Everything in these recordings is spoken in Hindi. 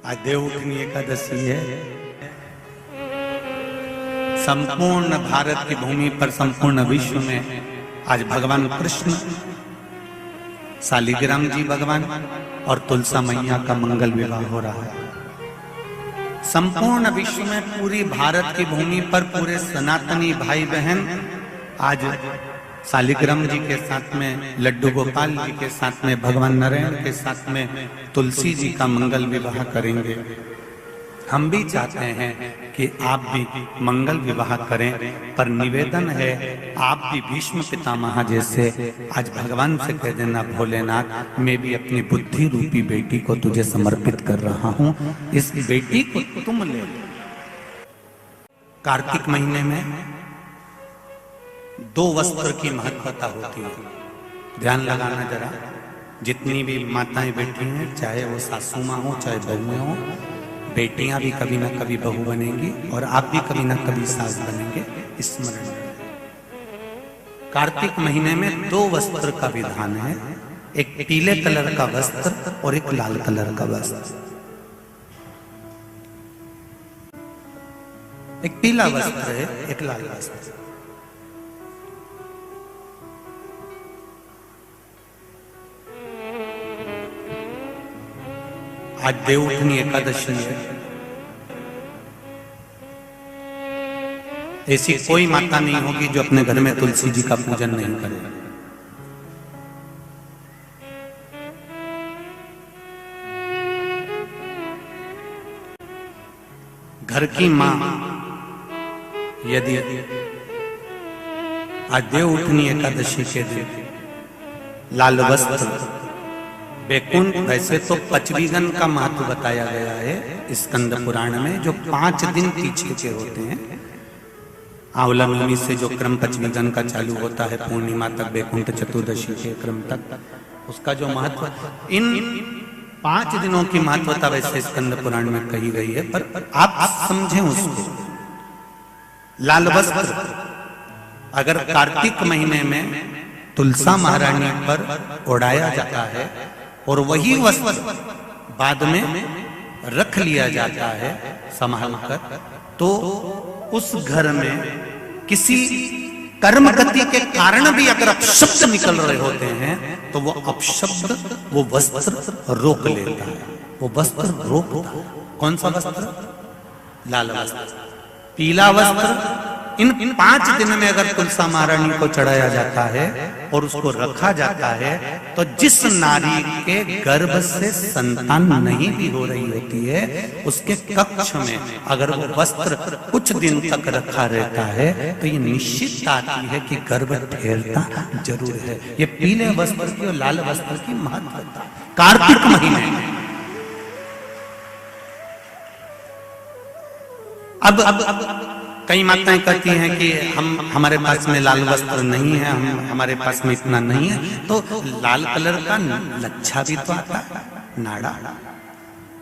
आज देवउठनी एकादशी है। संपूर्ण भारत की भूमि पर, संपूर्ण विश्व में आज भगवान कृष्ण, शालिग्राम जी भगवान और तुलसा मैया का मंगल विवाह हो रहा है। संपूर्ण विश्व में, पूरी भारत की भूमि पर पूरे सनातनी भाई बहन आज शालिग्राम जी के साथ में, लड्डू गोपाल जी के साथ में, भगवान नारायण के साथ में तुलसी जी का मंगल विवाह करेंगे। हम भी चाहते हैं कि आप भी मंगल विवाह करें, पर निवेदन है आप भी भीष्म पितामह जैसे आज भगवान से कह देना, भोलेनाथ मैं भी अपनी बुद्धि रूपी बेटी को तुझे समर्पित कर रहा हूं, इस बेटी को तुम ले। कार्तिक महीने में 2 वस्त्र की महत्वता होती है। ध्यान लगाना जरा, जितनी भी माताएं बैठी हैं, चाहे वो सासू माँ हो चाहे बहुएं हो, बेटियां भी कभी ना कभी बहू बनेंगी और आप भी कभी ना कभी सास बनेंगे, स्मरण रखें। कार्तिक महीने में 2 वस्त्र का विधान है, एक पीले कलर का वस्त्र और एक लाल कलर का वस्त्र। एक पीला वस्त्र है, एक लाल वस्त्र। आज देवउठनी एकादशी है। ऐसी कोई माता नहीं होगी जो अपने घर में तुलसी जी का पूजन नहीं करे। घर की मां यदि आज देवउठनी एकादशी के दिन लाल वस्त्र, बैकुंठ, वैसे तो पचवीगन का महत्व बताया गया है स्कंद पुराण में, जो 5 दिन पीछे के होते हैं। आंवला नवमी से जो क्रम पचवीगन का चालू होता है, पूर्णिमा तक, बैकुंठ चतुर्दशी के क्रम तक, उसका जो महत्व, इन 5 दिनों की महत्वता वैसे स्कंद पुराण में कही गई है, पर आप समझें उसको। लाल वस्त्र अगर कार्तिक महीने में तुलसा महारानी पर ओढ़ाया जाता है और वही वस्त्र बाद में रख लिया जाता है संभाल कर, तो उस घर में किसी कर्म गति के कारण भी अगर अपशब्द निकल रहे होते हैं तो वो अपशब्द, वो वस्त्र रोक लेता है, वो वस्त्र रोकता है। कौन सा वस्त्र? लाल वस्त्र, पीला वस्त्र। इन 5 दिन में अगर तुलसा महारानी को चढ़ाया जाता है और उसको रखा जाता है, तो जिस नारी के गर्भ से संतान नहीं भी हो रही होती है, उसके कक्ष में अगर वो वस्त्र कुछ दिन तक रखा रहता है तो ये निश्चित आती है कि गर्भ ठहरता जरूर है। ये पीले वस्त्र की और लाल वस्त्र की महत्वता कार्तिक महीने में। अब कई माताएं कहती हैं कि हमारे पास में लाल वस्त्र नहीं है, हमारे पास में इतना नहीं है, तो लाल कलर का लच्छा भी तो आता है, नाड़ा।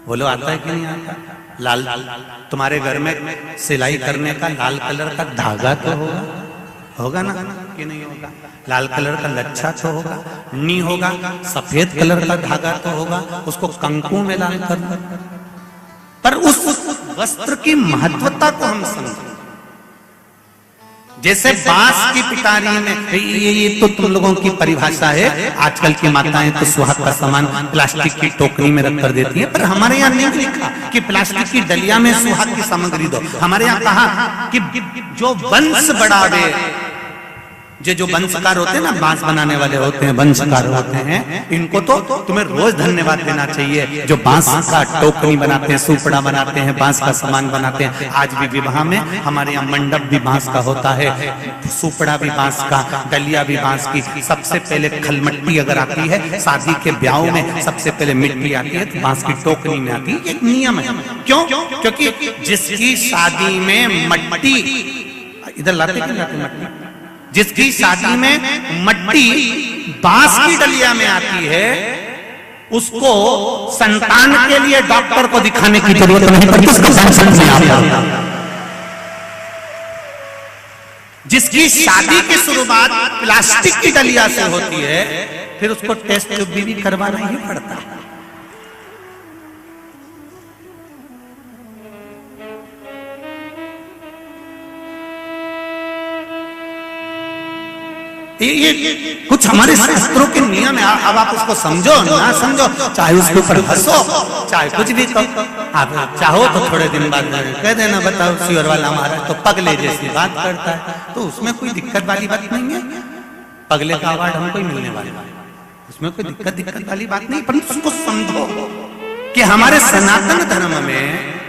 बोलो आता है कि नहीं आता? लाल, तुम्हारे घर में सिलाई करने का लाल कलर का धागा तो होगा, होगा ना कि नहीं होगा? लाल कलर का लच्छा तो होगा, नहीं होगा सफेद कलर का धागा तो होगा, उसको कंकु में लाल कर। पर उस वस्त्र की महत्वता को हम समझें। जैसे बांस की पिटारी में, ये तो तुम लोगों की परिभाषा है, आजकल की माताएं तो सुहाग का सामान प्लास्टिक की टोकरी में रख कर देती है, पर हमारे यहाँ नहीं लिखा कि प्लास्टिक की डलिया में सुहाग की सामग्री दो। हमारे यहाँ कहा कि जो वंश बढ़ावे, जो वंशकार होते हैं ना, बांस बनाने वाले होते हैं, वंशकार होते हैं, इनको तो तुम्हें रोज धन्यवाद देना चाहिए। जो बांस का टोकरी बनाते हैं, सुपड़ा बनाते हैं, बांस का सामान बनाते हैं। आज भी विवाह में हमारे यहाँ मंडप भी बांस का होता है, सुपड़ा भी बांस का, डलिया भी बांस की। सबसे पहले खलमट्टी अगर आती है, शादी के ब्याह में सबसे पहले मिट्टी आती है, तो बांस की टोकरी में आती है। एक नियम है। क्यों? क्योंकि जिसकी शादी में मट्टी, इधर लाते मट्टी, जिसकी शादी में मट्टी बांस की डलिया में आती है, उसको संतान के लिए डॉक्टर को दिखाने की जरूरत नहीं पड़ती। जिसकी शादी की शुरुआत प्लास्टिक की डलिया से होती है, फिर उसको टेस्ट भी करवाना ही पड़ता है। ये कुछ हमारे शास्त्रों के नियम है। अब आप उसको समझो ना समझो, चाहे उसके ऊपर हंसो, चाहे कुछ भी कहो, आप चाहो तो थोड़े दिन बाद कह देना बताओ शिवर वाला महाराज तो पगले जैसी बात करता है, तो उसमें कोई दिक्कत वाली बात नहीं है। पगले का अवार्ड हमको ही मिलने वाला है, उसमें कोई दिक्कत वाली बात नहीं। परंतु उसको समझो कि हमारे सनातन धर्म में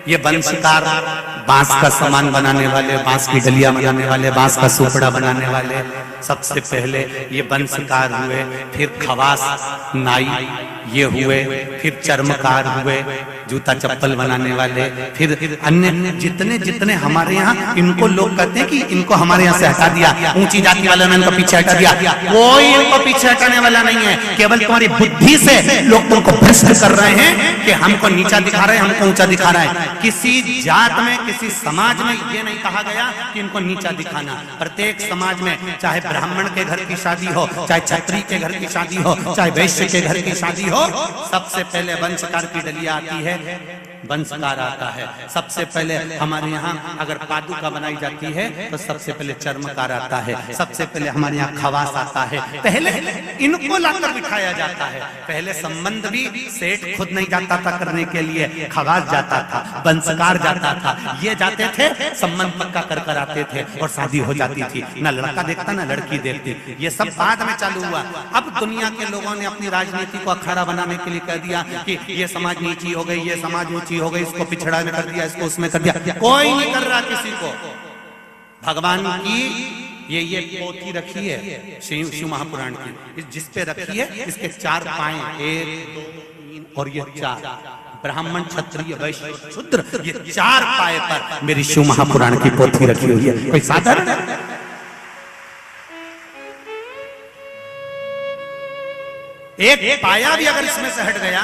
ये वंशकार, बांस का सामान बनाने वाले, बांस की डलिया बनाने वाले, बांस का सुपड़ा बनाने वाले, सबसे पहले ये वंशकार हुए, फिर खवास नाई ये हुए, फिर चर्मकार हुए, जूता चप्पल बनाने वाले, फिर अन्य जितने जितने हमारे यहाँ, इनको लोग कहते हैं कि इनको हमारे यहाँ से हटा दिया, ऊंची जाति वालों ने इनको पीछे हटा दिया। कोई इनको पीछे हटाने वाला नहीं है, केवल तुम्हारी बुद्धि से लोग तुमको भ्रष्ट कर रहे हैं कि हमको नीचा दिखा रहे हैं, हमको ऊंचा दिखा रहा है। किसी जात में, किसी समाज में ये नहीं कहा गया कि इनको नीचा दिखाना। प्रत्येक समाज में, चाहे ब्राह्मण के घर की शादी हो, चाहे क्षत्रिय के घर की शादी हो, चाहे वैश्य के घर की शादी हो, सबसे पहले वंशकार की डलिया आती है, वंशकार आता है। सबसे पहले हमारे यहाँ अगर पादुका बनाई जाती है तो सबसे पहले चर्मकार आता है, सबसे पहले हमारे यहाँ खवास आता है। पहले इनको लाकर बिठाया जाता है। पहले संबंध भी सेठ खुद नहीं जाता था करने के लिए, खवास जाता था, वंशकार जाता था, ये जाते थे, संबंध पक्का कर कर आते थे और शादी हो जाती थी। ना लड़का देखता ना लड़की देखती। ये सब बाद में चालू हुआ। अब दुनिया के लोगों ने अपनी राजनीति को अखाड़ा बनाने के लिए कह दिया कि ये समाज नीची हो गई, ये समाज ऊंची हो गई, इसको पिछड़ा में कर दिया, इसको उसमें कर दिया। कोई नहीं कर रहा किसी को। भगवान की ये पोथी रखी है शिव महापुराण की, जिस पे रखी है, इसके 4 पाए, 1 2 3 और ये 4, ब्राह्मण क्षत्रिय वैश्य शूद्र, ये 4 पाए पर मेरी शिव महापुराण की पोथी रखी हुई है। कोई साधारण है? एक पाया भी अगर इसमें से हट गया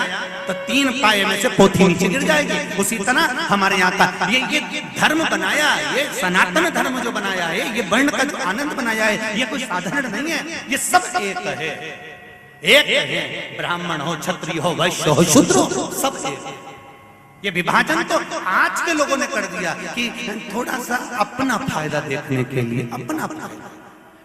तो 3 पाए में से पोथी नीचे गिर जाएगी। उसी तरह हमारे यहाँ का ये धर्म बनाया, ये सनातन धर्म जो बनाया है, ये वर्ण का जो आनंद बनाया है, ये कोई साधारण नहीं है। ये सब एक है, एक है। ब्राह्मण हो, क्षत्रिय हो, वैश्य हो, शूद्र हो, सब एक। ये विभाजन तो आज के लोगों ने कर दिया कि थोड़ा सा अपना फायदा देखने के लिए, अपना फायदा।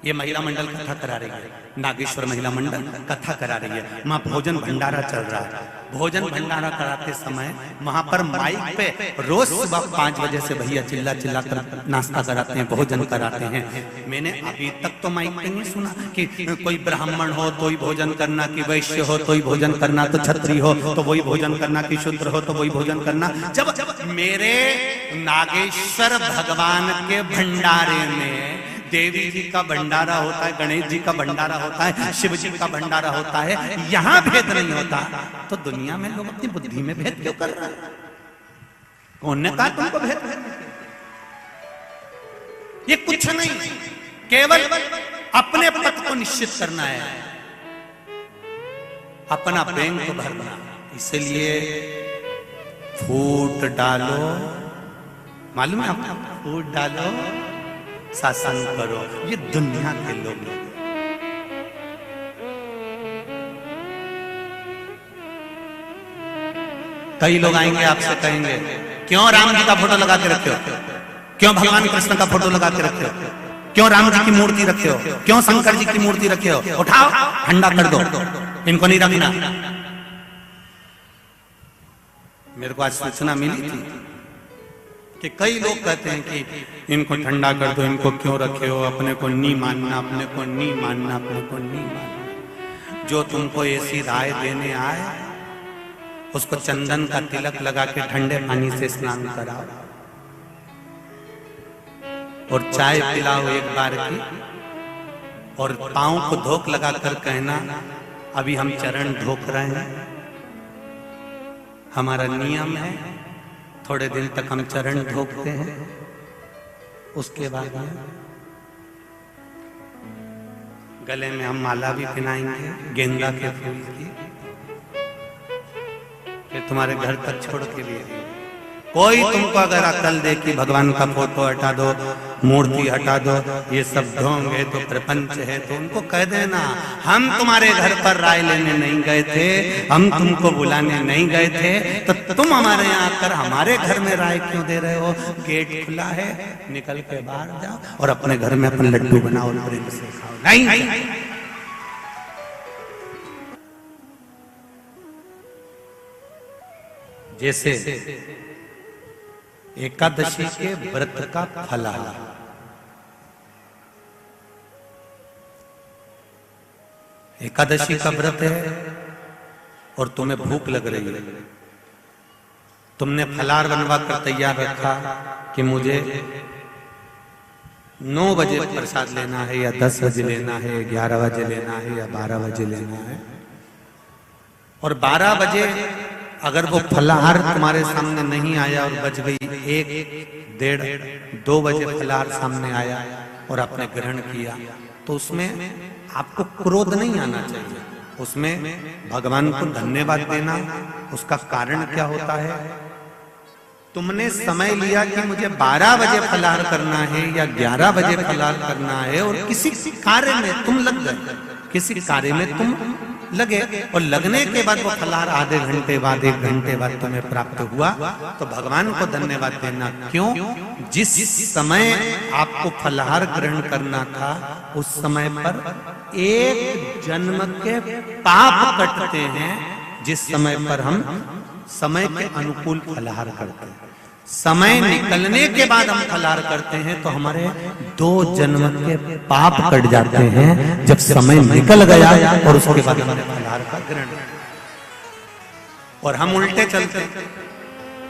ये महिला मंडल कथा करा रही है, नागेश्वर महिला मंडल कथा करा रही है, वहाँ भोजन भंडारा चल रहा है। भोजन भंडारा कराते समय वहां पर माइक पे रोज सुबह 5 बजे से भैया चिल्ला चिल्ला कर नाश्ता कराते हैं, भोजन कराते हैं। मैंने अभी तक तो माइक पे नहीं सुना कि कोई ब्राह्मण हो तो ही भोजन करना, कि वैश्य हो तो ही भोजन करना, तो क्षत्रिय हो तो वही भोजन करना, कि शूद्र हो तो वही भोजन करना। जब मेरे नागेश्वर भगवान के भंडारे में देवी जी का भंडारा होता है, गणेश जी का भंडारा होता है, शिव जी का भंडारा होता है, यहाँ भेद नहीं होता, तो दुनिया में लोग अपनी बुद्धि में भेद क्यों कर रहे हैं? कौन ने कहा तुमको भेद? ये कुछ नहीं, केवल अपने पद को निश्चित करना है, अपना बैंक को भरना। इसलिए फूट डालो, मालूम है आपको, फूट डालो, शासन करो। ये दुनिया के लोग। कई लोग आएंगे आपसे कहेंगे, क्यों राम जी का फोटो लगा के रखे हो, क्यों भगवान कृष्ण का फोटो लगा के रखे हो, क्यों राम जी की मूर्ति रखे हो, क्यों शंकर जी की मूर्ति रखे हो, उठाओ ठंडा कर दो, इनको नहीं रखना। मेरे को आज सूचना मिली थी कि कई लोग कहते हैं कि इनको ठंडा कर दो, इनको क्यों रखे हो, अपने को नहीं मानना, अपने को नहीं मानना, अपने को नहीं मानना। जो तुमको ऐसी राय देने आए उसको चंदन का तिलक लगा के ठंडे पानी से स्नान कराओ और चाय पिलाओ एक बार की, और पांव को धोक लगा कर कहना अभी हम चरण धोक रहे हैं, हमारा नियम है, थोड़े दिन तक हम चरण धोकते हैं, उसके बाद गले में हम माला भी पहनाएंगे गेंदा के फूल की, फिर तुम्हारे घर तक छोड़ के लिए कोई तुमको अगर अकल दे कि भगवान का फोटो हटा दो, मूर्ति हटा दो, ये सब ढोंग है तो प्रपंच है, तो उनको कह देना हम तुम्हारे घर पर राय लेने नहीं गए थे, हम तुमको बुलाने नहीं गए थे, तो तुम हमारे यहाँ आकर हमारे घर में राय क्यों दे रहे हो? गेट खुला है, निकल के बाहर जाओ और अपने घर में अपने लड्डू बनाओ और प्रेम से खाओ। नहीं, जैसे एकादशी के व्रत का फलाहार, एकादशी का व्रत है और तुम्हें भूख लग रही है, तुमने फलाहार बनवा कर तैयार रखा कि मुझे 9 बजे प्रसाद लेना है या 10 बजे लेना है, 11 बजे लेना है या 12 बजे लेना है, और 12 बजे अगर वो फलाहार तुम्हारे सामने नहीं आया और बज गई 1, 1:30, 2 बजे फलाहार सामने आया और आपने ग्रहण किया, तो उसमें आपको क्रोध नहीं आना चाहिए, उसमें भगवान को धन्यवाद देना। उसका कारण क्या होता है? तुमने समय लिया कि मुझे 12 बजे फलाहार करना है या 11 बजे फलाहार करना है, और किसी कार्य में तुम लग गए, किसी कार्य में तुम लगे, और लगने के बाद वो फलाहार आधे घंटे बाद, 1 घंटे बाद तुम्हें प्राप्त हुआ, तो भगवान को धन्यवाद देना। क्यों? जिस समय आपको फलाहार ग्रहण करना था उस समय पर 1 जन्म के पाप कटते हैं, जिस समय पर हम समय के अनुकूल फलाहार करते हैं। समय निकलने के बाद हम फलाहार करते हैं तो हमारे 2 जन्म के पाप कट जाते हैं, जब समय निकल गया और उसके बाद हमारे फलाहार का ग्रहण। और हम उल्टे चलते,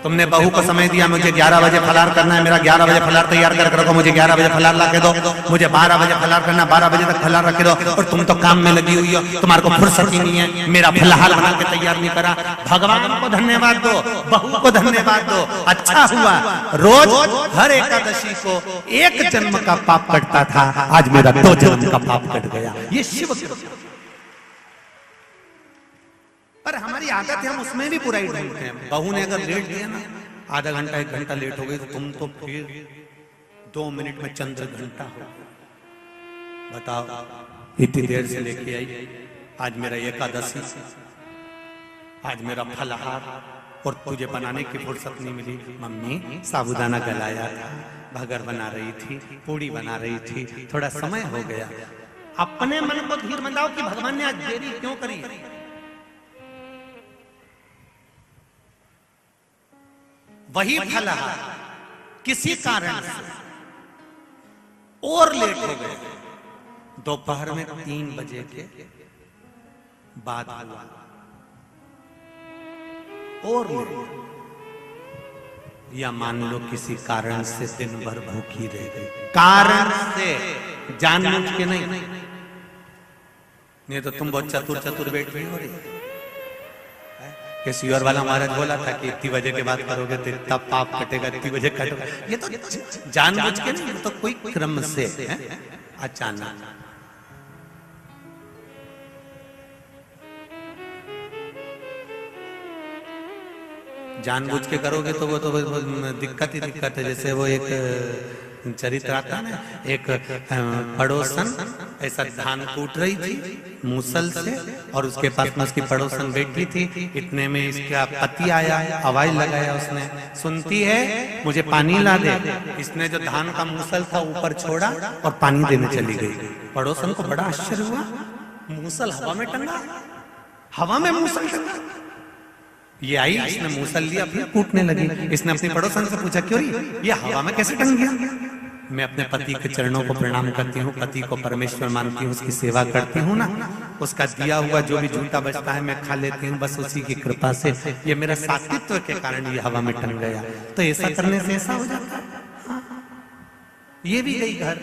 तुमने बहू को समय दिया मुझे 11 बजे फलाहार करना है, मेरा 11 बजे फलाहार तैयार कर रखो, मुझे 11 बजे फलाहार ला के दो, मुझे 12 बजे फलाहार करना, 12 बजे तक फलाहार रख के दो, और तुम तो काम में लगी हुई हो, तुम्हारे को फुर्सत ही नहीं है, मेरा फलाहार बना के तैयार नहीं करा। भगवान को धन्यवाद दो, बहू को धन्यवाद दो, अच्छा हुआ रोज हर एकादशी को 1 जन्म का पाप कटता था, आज मेरा 2 जन्म का पाप कट गया। ये शिव पर हमारी आदत है, हम उसमें भी बुराई ढूंढते हैं। बहू ने अगर लेट दिया ना, आधा घंटा 1 घंटा लेट हो गई, तो तुम तो फिर 2 मिनट में चंद्र घंटा हो। बताओ, इतनी देर से लेके आई, आज मेरा एकादशी, आज मेरा फलाहार, और तुझे बनाने की फुर्सत नहीं मिली। मम्मी साबूदाना गलाया था, भगर बना रही थी, पूड़ी बना रही थी, थोड़ा समय हो गया। अपने मन को धीर मंदाओ कि भगवान ने आज देरी क्यों करी। वही फलाहार किसी कारण से और लेट हो गए, दोपहर में 3 बजे के बाद हुआ, और लेट, या मान लो किसी कारण से दिन भर भूखी रह गई, कारण से, जानबूझ के नहीं तो तुम बहुत चतुर बैठ रही हो रही। किसी और वाला महाराज बोला था कि इतनी बजे के बाद करोगे तो इतना पाप कटेगा, इतनी बजे कटोगे। ये तो जानबूझ के नहीं, तो कोई क्रम से अचानक। जानबूझ के करोगे तो वो तो दिक्कत ही दिक्कत है। जैसे वो एक चरित्र आता है ना, एक पड़ोसन ऐसा धान कूट रही थी मूसल से, और उसके पास में उसकी पड़ोसन बैठी थी। इतने में इसका पति आया, आवाज लगाया उसने, सुनती है मुझे पानी ला दे। इसने जो धान का मूसल था ऊपर छोड़ा और पानी देने चली गई। पड़ोसन को बड़ा आश्चर्य हुआ, मूसल हवा में टंगा, हवा में मूसल टंगा। ये आई, इसने मूसल लिया, फिर कूटने लगी। इसने अपनी पड़ोसन से पूछा, क्यों ये हवा में कैसे टंग गया? मैं अपने पति के चरणों को प्रणाम करती हूँ, पति को परमेश्वर मानती हूँ, उसकी सेवा करती हूँ ना, उसका दिया हुआ जो भी झूठा बचता है मैं खा लेती हूँ, बस उसी की कृपा से ये मेरा सात्वित्व के कारण ये हवा में टंग गया। तो ऐसा करने से ऐसा हो जाता है। ये भी गई घर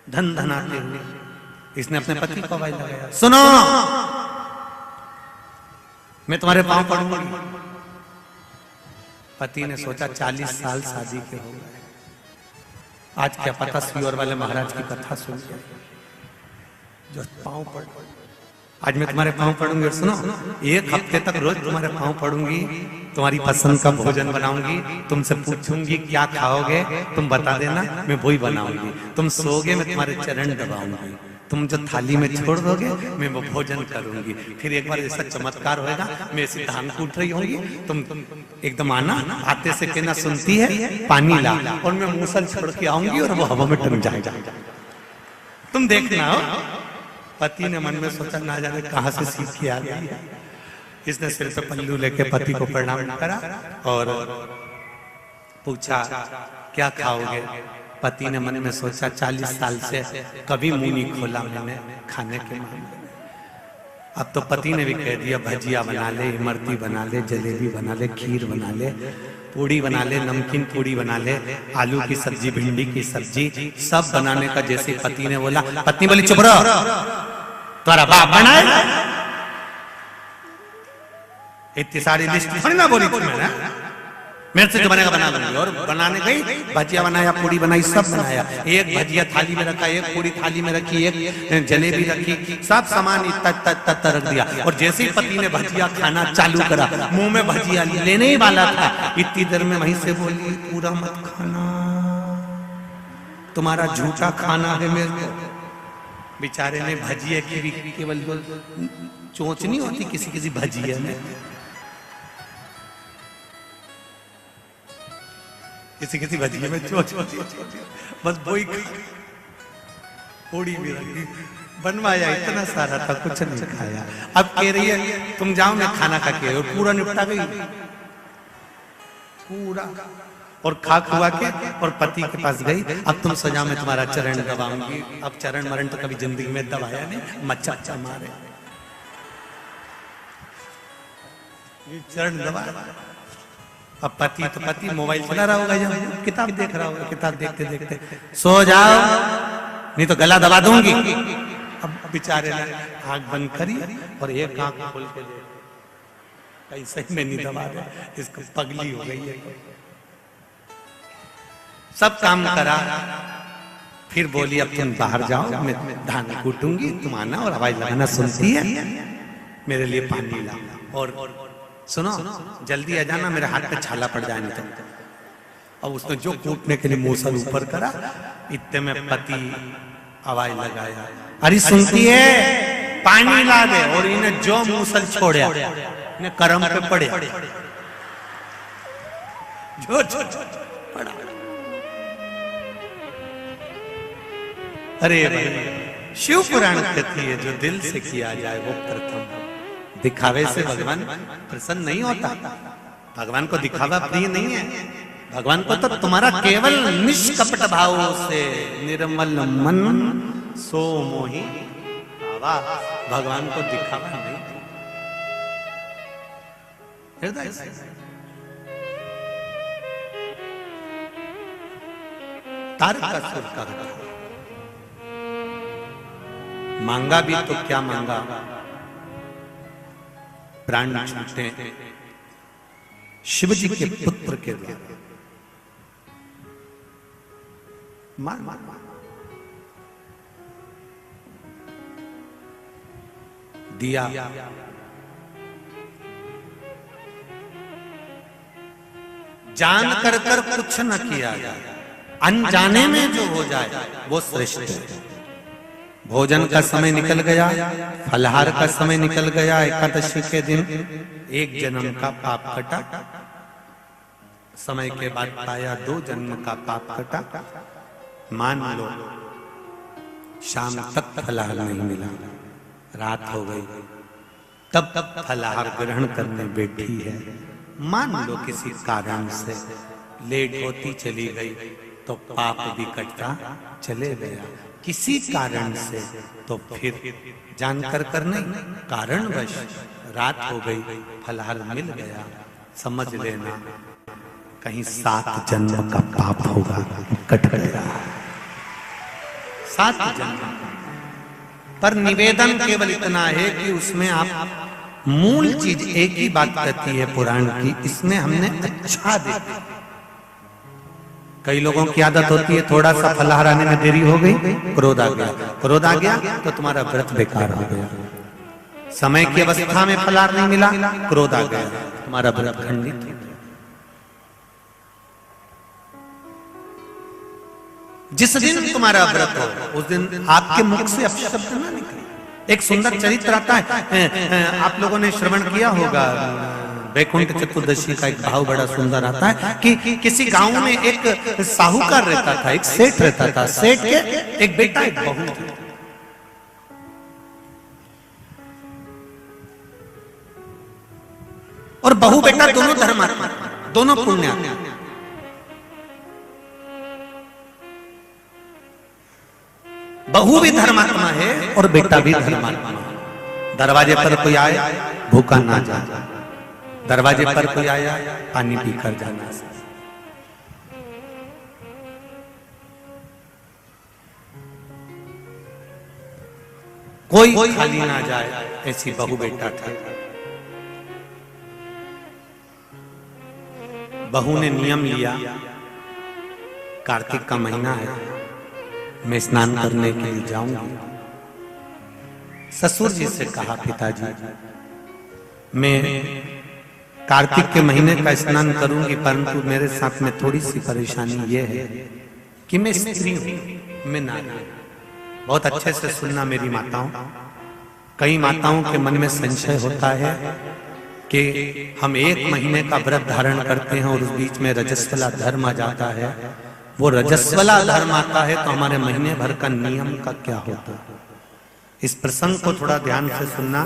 धन धनाते हुए, इसने अपने पति को आवाज लगाया, सुनो मैं तुम्हारे पांव पड़ूंगी। पति ने सोचा 40 साल शादी के हो गए, आज क्या पता सियोर वाले महाराज की कथा सुन के जो पांव पड़। आज मैं तुम्हारे पाँव पड़ूंगी और सुनो, 1 हफ्ते तक रोज तुम्हारे पाँव पड़ूंगी, तुम्हारी पसंद का भोजन बनाऊंगी, तुमसे पूछूंगी क्या खाओगे, तुम बता देना, मैं वही बनाऊंगी। तुम सोओगे, मैं तुम्हारे चरण दबाऊंगी, तुम जो थाली में छोड़ दोगे मैं वो भोजन करूंगी। फिर एक बार ऐसा चमत्कार होएगा, मैं ऐसी धान कूट रही होंगी, तुम एकदम आना, आते से कहना सुनती है पानी ला, और मैं मूसल छोड़ के आऊंगी और वो हवा में टंग जाएगा। तुम देखना हो। पति ने मन में सोचा ना जाने कहां से सीख के आ गई। इसने सिर पे पल्लू लेके पति को प्रणाम करा और पूछा क्या खाओगे। पति ने मन में सोचा 40 साल से कभी मुंह नहीं खोला मैंने खाने के मामले में। अब तो पति ने भी कह दिया भजिया बना ले, इमरती बना ले, जलेबी बना ले, खीर बना ले, पूड़ी बना ले, नमकीन पूड़ी बना ले, आलू की सब्जी, भिंडी की सब्जी, सब बनाने का। जैसे पति ने बोला, पत्नी बोली चुप रहो, तुम्हारा बाप बनाए। इतनी सारी लिस्ट थोड़ी ना बोली थी मैंने, मेरे से जो बनेगा बना लूंगी। और बनाने गई, भजिया बनाया, पूड़ी बनाई, सब बनाया। एक भजिया थाली में रखा, एक पूड़ी थाली में रखी, एक जलेबी रखी, सब सामान इतना रख दिया। और जैसे ही पति ने भजिया खाना चालू करा, मुंह में भजिया लेने ही वाला था, इतनी देर में वहीं से बोली पूरा मत खाना, तुम्हारा झूठा खाना है मेरे को। बेचारे ने भजिया की भी केवल चोंच नहीं होती किसी किसी भजिया में, किसी किसी भजिए में चोच बस वही पूड़ी भी रखी, बनवाया, इतना सारा था, कुछ नहीं खाया। अब कह रही है तुम जाओ मैं खाना खा के, और पूरा निपटा गई पूरा, और खा खुआ के और पति के पास गई। अब तुम सजा में तुम्हारा चरण दबाऊंगी। अब चरण मरण तो कभी जिंदगी में दबाया नहीं, मच्चा मारे चरण दबा। अब पति तो पति मोबाइल चला रहा होगा, जब किताब देख रहा होगा, किताब देखते देखते सो जाओ नहीं तो गला दबा दूंगी। अब बेचारे ने आंख बंद करी और एक आंख खोल के कहीं सही में नहीं दबा रहे, इसको पगली हो गई है। सब काम करा, फिर बोली अब तुम बाहर जाओ, मैं धान कूटूंगी, तुम आना और आवाज लगाना, सुनती है मेरे लिए पानी ला, और सुनो जल्दी आ जाना, मेरे हाथ पे छाला पड़ जाए नहीं तो। अब उसने जो कूटने के लिए मूसल ऊपर करा, इतने में पति आवाज लगाया, अरे सुनती है पानी ला दे। और इन्हें जो मूसल छोड़ा, इन्हें करम पे पड़े, जो पड़ा। अरे भाई शिव पुराण कहती है जो दिल से किया जाए वो प्रथम। दिखावे से भगवान प्रसन्न नहीं होता, भगवान को दिखावा प्रिय नहीं है। भगवान को तो तुम्हारा केवल निष्कपट भाव से निर्मल मन सो मोहि भावा, भगवान को दिखावा नहीं, हृदय से। तारकासुर का कथा मांगा भी तो क्या मांगा, प्राण छूटे शिव जी के पुत्र के द्वारा। मान दिया, जान कर कुछ न किया जाए, अनजाने में जो हो जाए वो श्रेष्ठ है। भोजन का समय निकल गया, फलहार का समय निकल गया, एकादशी के दिन एक जन्म का पाप कटा, समय के बाद पाया 2 जन्म का पाप कटा। मान लो शाम तक फलहार नहीं मिला, रात हो गई, तब फलहार ग्रहण करने बैठी है। मान लो किसी कारण से लेट होती चली गई तो पाप भी कटता चले गया, किसी कारण से तो फिर जानकर कर नहीं, कारणवश रात हो गई, फलहार मिल गया, समझ लेना कहीं 7 जन्म का पाप होगा, कट गया 7 जन्म। पर निवेदन केवल इतना है कि उसमें आप मूल चीज एक ही बात कहती है पुराण की, इसमें हमने अच्छा देखा। कई लोगों की आदत होती है थोड़ा सा फलहार आने में देरी हो गई, क्रोध आ गया, क्रोध आ गया तो तुम्हारा व्रत बेकार हो गया। समय की अवस्था में फलाहार नहीं मिला, क्रोध आ गया, तुम्हारा व्रत खंडित हो गया। जिस दिन तुम्हारा व्रत हो उस दिन आपके मुख से अपशब्द ना निकले। एक सुंदर चरित्र आता है, आप लोगों ने श्रवण किया होगा, वैकुंठ चतुर्दशी का एक भाव बड़ा सुंदर आता है कि किसी गांव में एक साहूकार रहता था, एक सेठ रहता था। सेठ के एक बेटा एक बहू थी। और बहू बेटा दोनों धर्मात्मा, दोनों पुण्यात्मा। बहू भी धर्मात्मा है और बेटा भी धर्मात्मा है। दरवाजे पर कोई आए भूखा ना जाए, दरवाजे पर कोई आया पानी पीकर जाना। कोई खाली ना जाए, ऐसी बहू बेटा था। बहू ने नियम लिया, कार्तिक का महीना है, मैं स्नान करने के लिए जाऊंगी। ससुर जी से कहा, पिताजी मैं कार्तिक के महीने का स्नान करूंगी, परंतु मेरे साथ में थोड़ी सी परेशानी ये है कि मैं स्त्री हूं, मैं नारी हूं। बहुत अच्छे से सुनना मेरी माताओं। कई माताओं के मन में संशय होता है कि हम एक महीने का व्रत धारण करते हैं और उस बीच में रजस्वला धर्म आ जाता है। वो रजस्वला धर्म आता है तो हमारे महीने भर का नियम का क्या होता है। इस प्रसंग को थोड़ा ध्यान से सुनना।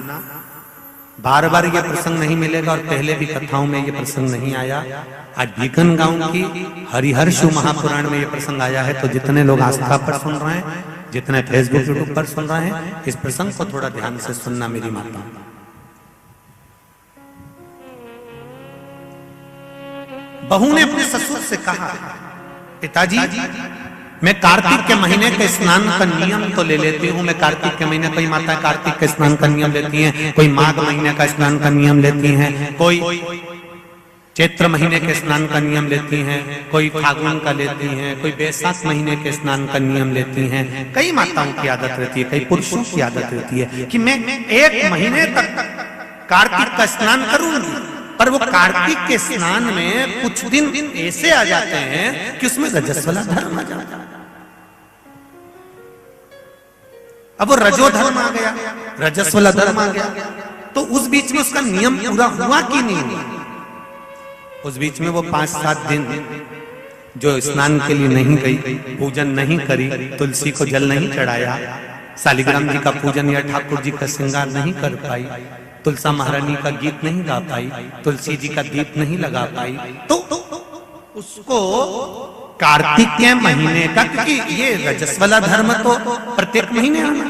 बार बार ये प्रसंग नहीं मिलेगा और पहले भी कथाओं में ये प्रसंग नहीं आया। आज बीकन गांव की हरिहर्ष महापुराण में ये प्रसंग आया है। तो जितने लोग आस्था पर सुन रहे हैं, जितने फेसबुक यूट्यूब पर सुन रहे हैं, इस प्रसंग को थोड़ा ध्यान से सुनना मेरी माता। बहू ने अपने ससुर से कहा, पिताजी मैं कार्तिक के महीने के स्नान का नियम तो ले लेती हूँ। मैं कार्तिक के महीने, कोई माता कार्तिक के स्नान का नियम लेती हैं, कोई माघ महीने का स्नान का नियम लेती हैं, कोई चैत्र महीने के स्नान का नियम लेती हैं, कोई फागुन का लेती हैं, कोई बैसाख महीने के स्नान का नियम लेती हैं। कई माताओं की आदत रहती है, कई पुरुषों की आदत रहती है कि मैं एक महीने तक कार्तिक का स्नान करूंगी। पर वो कार्तिक के स्नान में कुछ दिन ऐसे आ जाते हैं कि उसमें रजस्वला धर्म आ जाता है। अब वो रजो धर्म आ गया, रजस्वला धर्म आ गया, तो उस बीच में उसका नियम पूरा हुआ कि नहीं हुआ। उस बीच में वो 5-7 दिन जो स्नान के लिए नहीं गई, पूजन नहीं करी, तुलसी को जल नहीं चढ़ाया, शालिग्राम जी का पूजन या ठाकुर जी का श्रृंगार नहीं कर पाई, तुलसा महारानी का गीत नहीं गा पाई, तुलसी जी का दीप नहीं लगा पाई, तो उसको कार्तिक के महीने का, क्योंकि ये रजस्वला धर्म तो प्रत्येक महीने आना,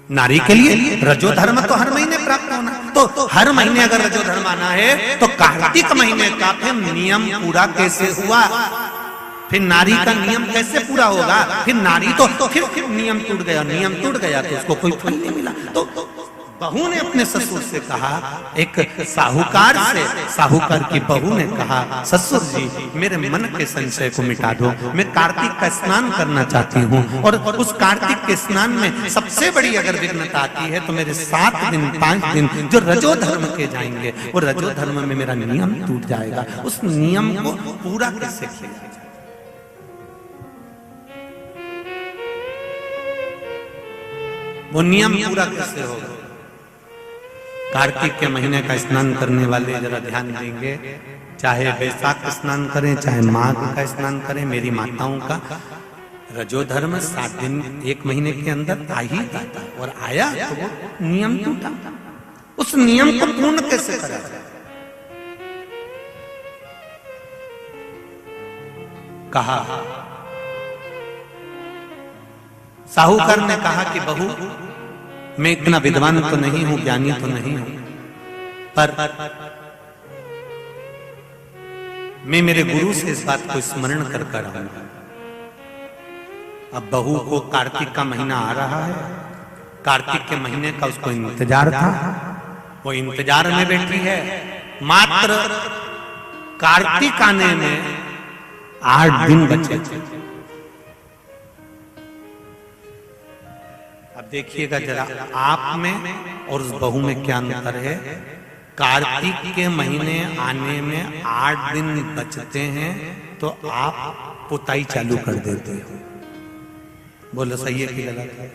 नारी के लिए रजो धर्म तो हर महीने प्राप्त होना। तो हर महीने अगर रजो धर्म आना है तो कार्तिक महीने का फिर नियम पूरा कैसे हुआ, फिर नारी का नियम कैसे पूरा होगा। फिर नारी तो फिर नियम टूट गया, नियम टूट गया तो उसको कोई फल नहीं मिला। तो बहू ने अपने ससुर से कहा, एक साहूकार से, साहूकार की बहू ने कहा, ससुर जी मेरे मन के संशय को मिटा दो, मैं कार्तिक का स्नान करना चाहती हूँ और उस कार्तिक के स्नान में सबसे बड़ी अगर विघ्नता आती है तो मेरे 7 दिन 5 दिन जो रजो धर्म के जाएंगे, वो रजो धर्म में मेरा नियम टूट जाएगा। उस नियम को पूरा कैसे किया जाए, वो नियम पूरा कैसे होगा। कार्तिक के महीने का स्नान करने वाले जरा ध्यान देंगे, चाहे बैसाख स्नान करें, चाहे माघ का स्नान करें, मेरी माताओं का रजो धर्म 7 दिन 1 महीने के अंदर आ ही जाता है। और आया तो वो नियम टूटा, उस नियम को पूर्ण कैसे करा जाए। कहा, साहूकार ने कहा कि बहू मैं इतना विद्वान तो नहीं हूं, ज्ञानी तो नहीं हूं, पर मैं मेरे गुरु से इस बात को स्मरण कर कर आऊंगा। अब बहू को कार्तिक का महीना आ रहा है, कार्तिक के महीने का उसको इंतजार था, वो इंतजार में बैठी है। मात्र कार्तिक आने में 8 दिन बचे थे। अब अब देखिएगा जरा, आप में और उस बहू में क्या अंतर है। कार्तिक के महीने आने में 8 दिन बचते हैं तो आप पुताई चालू कर देते हो। बोलो सही है कि गलत है?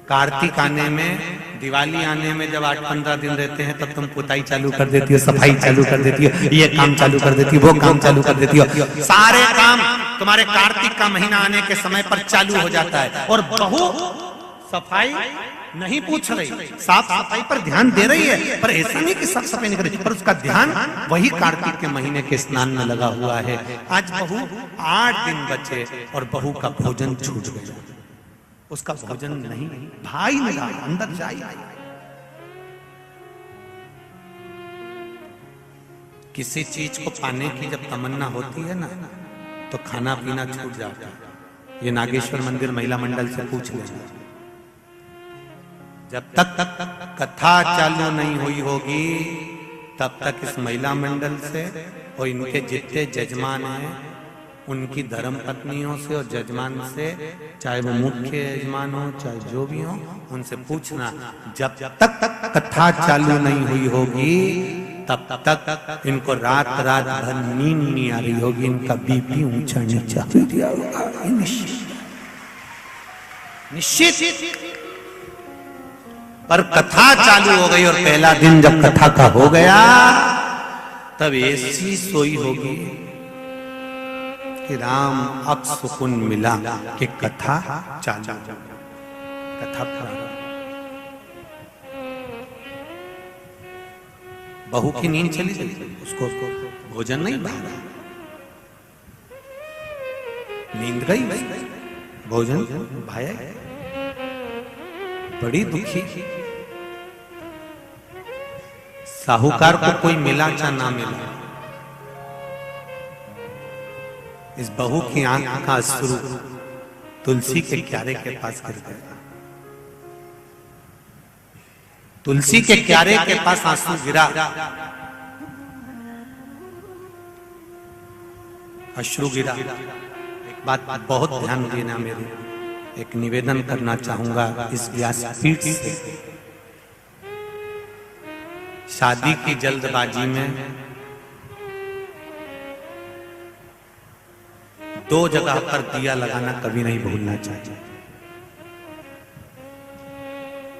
कार्तिक आने में, दिवाली आने में जब 8-15 दिन रहते हैं तब तुम पुताई चालू कर देती हो, सफाई चालू कर देती हो, ये काम चालू कर देती हो, वो काम चालू कर देती हो। सारे काम तुम्हारे कार्तिक का महीना आने के समय पर चालू हो जाता है। और बहू सफाई नहीं पूछ रही, साफ सफाई पर ध्यान दे रही है, पर ऐसा नहीं कि साफ सफाई नहीं कर रही, पर उसका ध्यान वही कार्तिक के महीने के स्नान में लगा हुआ है। आज बहू 8 दिन बचे और बहू का भोजन छूट गया, उसका भोजन नहीं, भाई ने कहा अंदर जाइए। किसी चीज को पाने की जब तमन्ना होती है ना तो खाना पीना छूट जाता है। ये नागेश्वर मंदिर महिला मंडल से पूछ लेना। जब तक कथा चालू नहीं हुई होगी तब तक इस महिला मंडल से और इनके जितने जजमान हैं उनकी धर्म पत्नियों से और जजमान से, चाहे वो मुख्य यजमान हो चाहे जो भी हो, उनसे पूछना। जब तक कथा चालू नहीं हुई होगी तब तक इनको रात भर नींद नहीं आ रही होगी, इनका बीपी ऊंचा नीचा हो गया होगा, निश्चित। पर कथा चालू हो गई और पहला दिन जब कथा का हो गया तब ऐसी सोई होगी कि राम अब सुकून मिला कि कथा चालू, कथा प्रारंभ। बहू की नींद चली गई, उसको भोजन नहीं भाया, नींद गई, भोजन भाया, बड़ी दुखी। साहूकार को कोई मिला चाहे ना मिला, इस बहू की आंख का अश्रु तुलसी के क्यारे के पास गिर गया। तुलसी के क्यारे के पास आंसू गिरा, अश्रु गिरा। एक बात बहुत ध्यान देना, मेरे एक निवेदन करना चाहूंगा इस व्यासपीठ से। शादी की जल्दबाजी में 2 जगह पर दिया लगाना कभी नहीं भूलना चाहिए।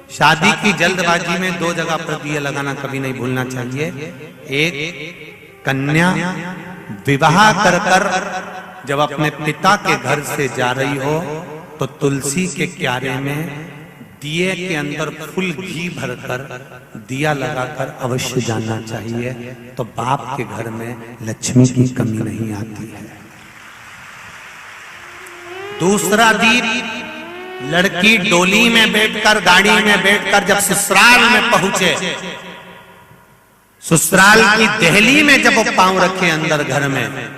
शादी की जल्दबाजी में 2 जगह पर दिया लगाना कभी नहीं भूलना चाहिए। एक, कन्या विवाह कर जब अपने पिता के घर से जा रही हो तो तुलसी के क्यारे में दिए के अंदर फुल घी भरकर दिया लगाकर अवश्य जाना चाहिए, तो बाप के घर में लक्ष्मी की कमी नहीं आती है। दूसरा दीप, लड़की डोली में बैठकर, गाड़ी में बैठकर जब ससुराल में पहुंचे, ससुराल की दहली में जब वो पांव रखे अंदर घर में,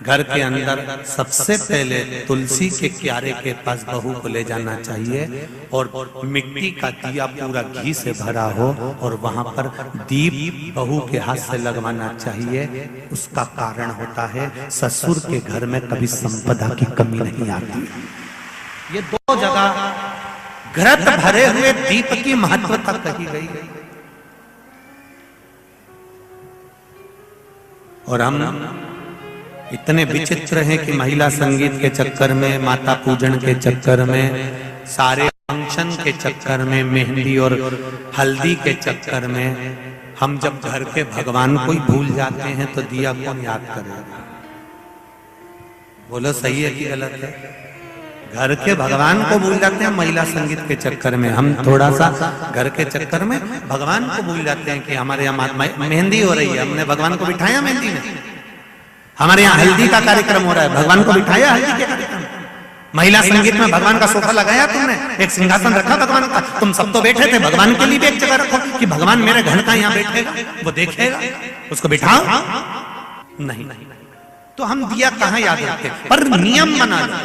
घर के अंदर सबसे पहले तुलसी के क्यारे के पास बहू को ले जाना चाहिए और मिट्टी का दिया पूरा घी से भरा हो और वहां पर दीप बहू के हाथ से लगवाना चाहिए। उसका कारण होता है ससुर के घर में कभी संपदा की कमी नहीं आती। ये 2 जगह घृत भरे हुए दीप की महत्वता कही गई। और हम इतने विचित्र हैं कि महिला संगीत के चक्कर में, माता पूजन के चक्कर में, सारे फंक्शन के चक्कर में, मेहंदी और हल्दी के चक्कर में हम जब घर के भगवान को ही भूल जाते हैं तो दिया कौन याद करेगा? बोलो सही है कि गलत है? घर के भगवान को भूल जाते हैं महिला संगीत के चक्कर में। हम थोड़ा सा घर के चक्कर में भगवान को भूल जाते हैं कि हमारे यहाँ मेहंदी हो रही है, हमने भगवान को बिठाया मेहंदी में। हमारे यहाँ हल्दी का कार्यक्रम हो रहा है, भगवान को बिठाया हल्दी के कार्यक्रम। महिला संगीत में भगवान का सोफा लगाया तुमने, एक सिंहासन रखा भगवान का, तुम सब तो बैठे थे, भगवान के लिए भी एक जगह रखो कि भगवान मेरे घर का यहाँ बैठेगा, वो देखेगा, उसको बिठाओ। नहीं, तो हम दिया कहाँ याद रखते, पर नियम बना लो।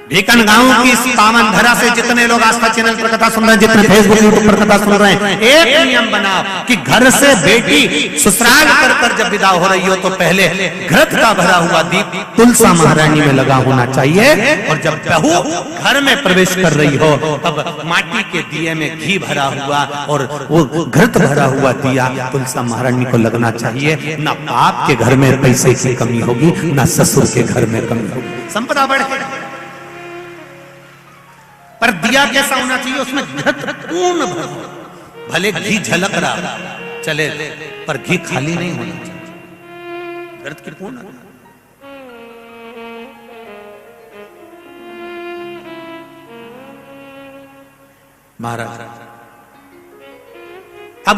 भिकन गांव की इस पावन धरा से जितने लोग आस्था चैनल पर कथा सुन रहे हैं, जितने फेसबुक यूट्यूब पर कथा सुन रहे हैं, एक नियम बनाओ कि घर से बेटी ससुराल कर जब विदा हो रही हो तो पहले घृत का भरा हुआ दीप तुलसा महारानी में लगा होना चाहिए, और जब बहू घर में प्रवेश कर रही हो तब माटी के दिए में घी भरा हुआ और वो घृत भरा हुआ दिया तुलसा महारानी को लगना चाहिए। ना बाप के घर में पैसे की कमी होगी, ना ससुर के घर में कमी होगी, संपदा बढ़ेगी। पर दिया कैसा होना चाहिए? उसमें घृत पूर्ण भरा, भले घी झलक रहा चले पर घी खाली नहीं होना चाहिए, घृत की पूर्ण। महाराज अब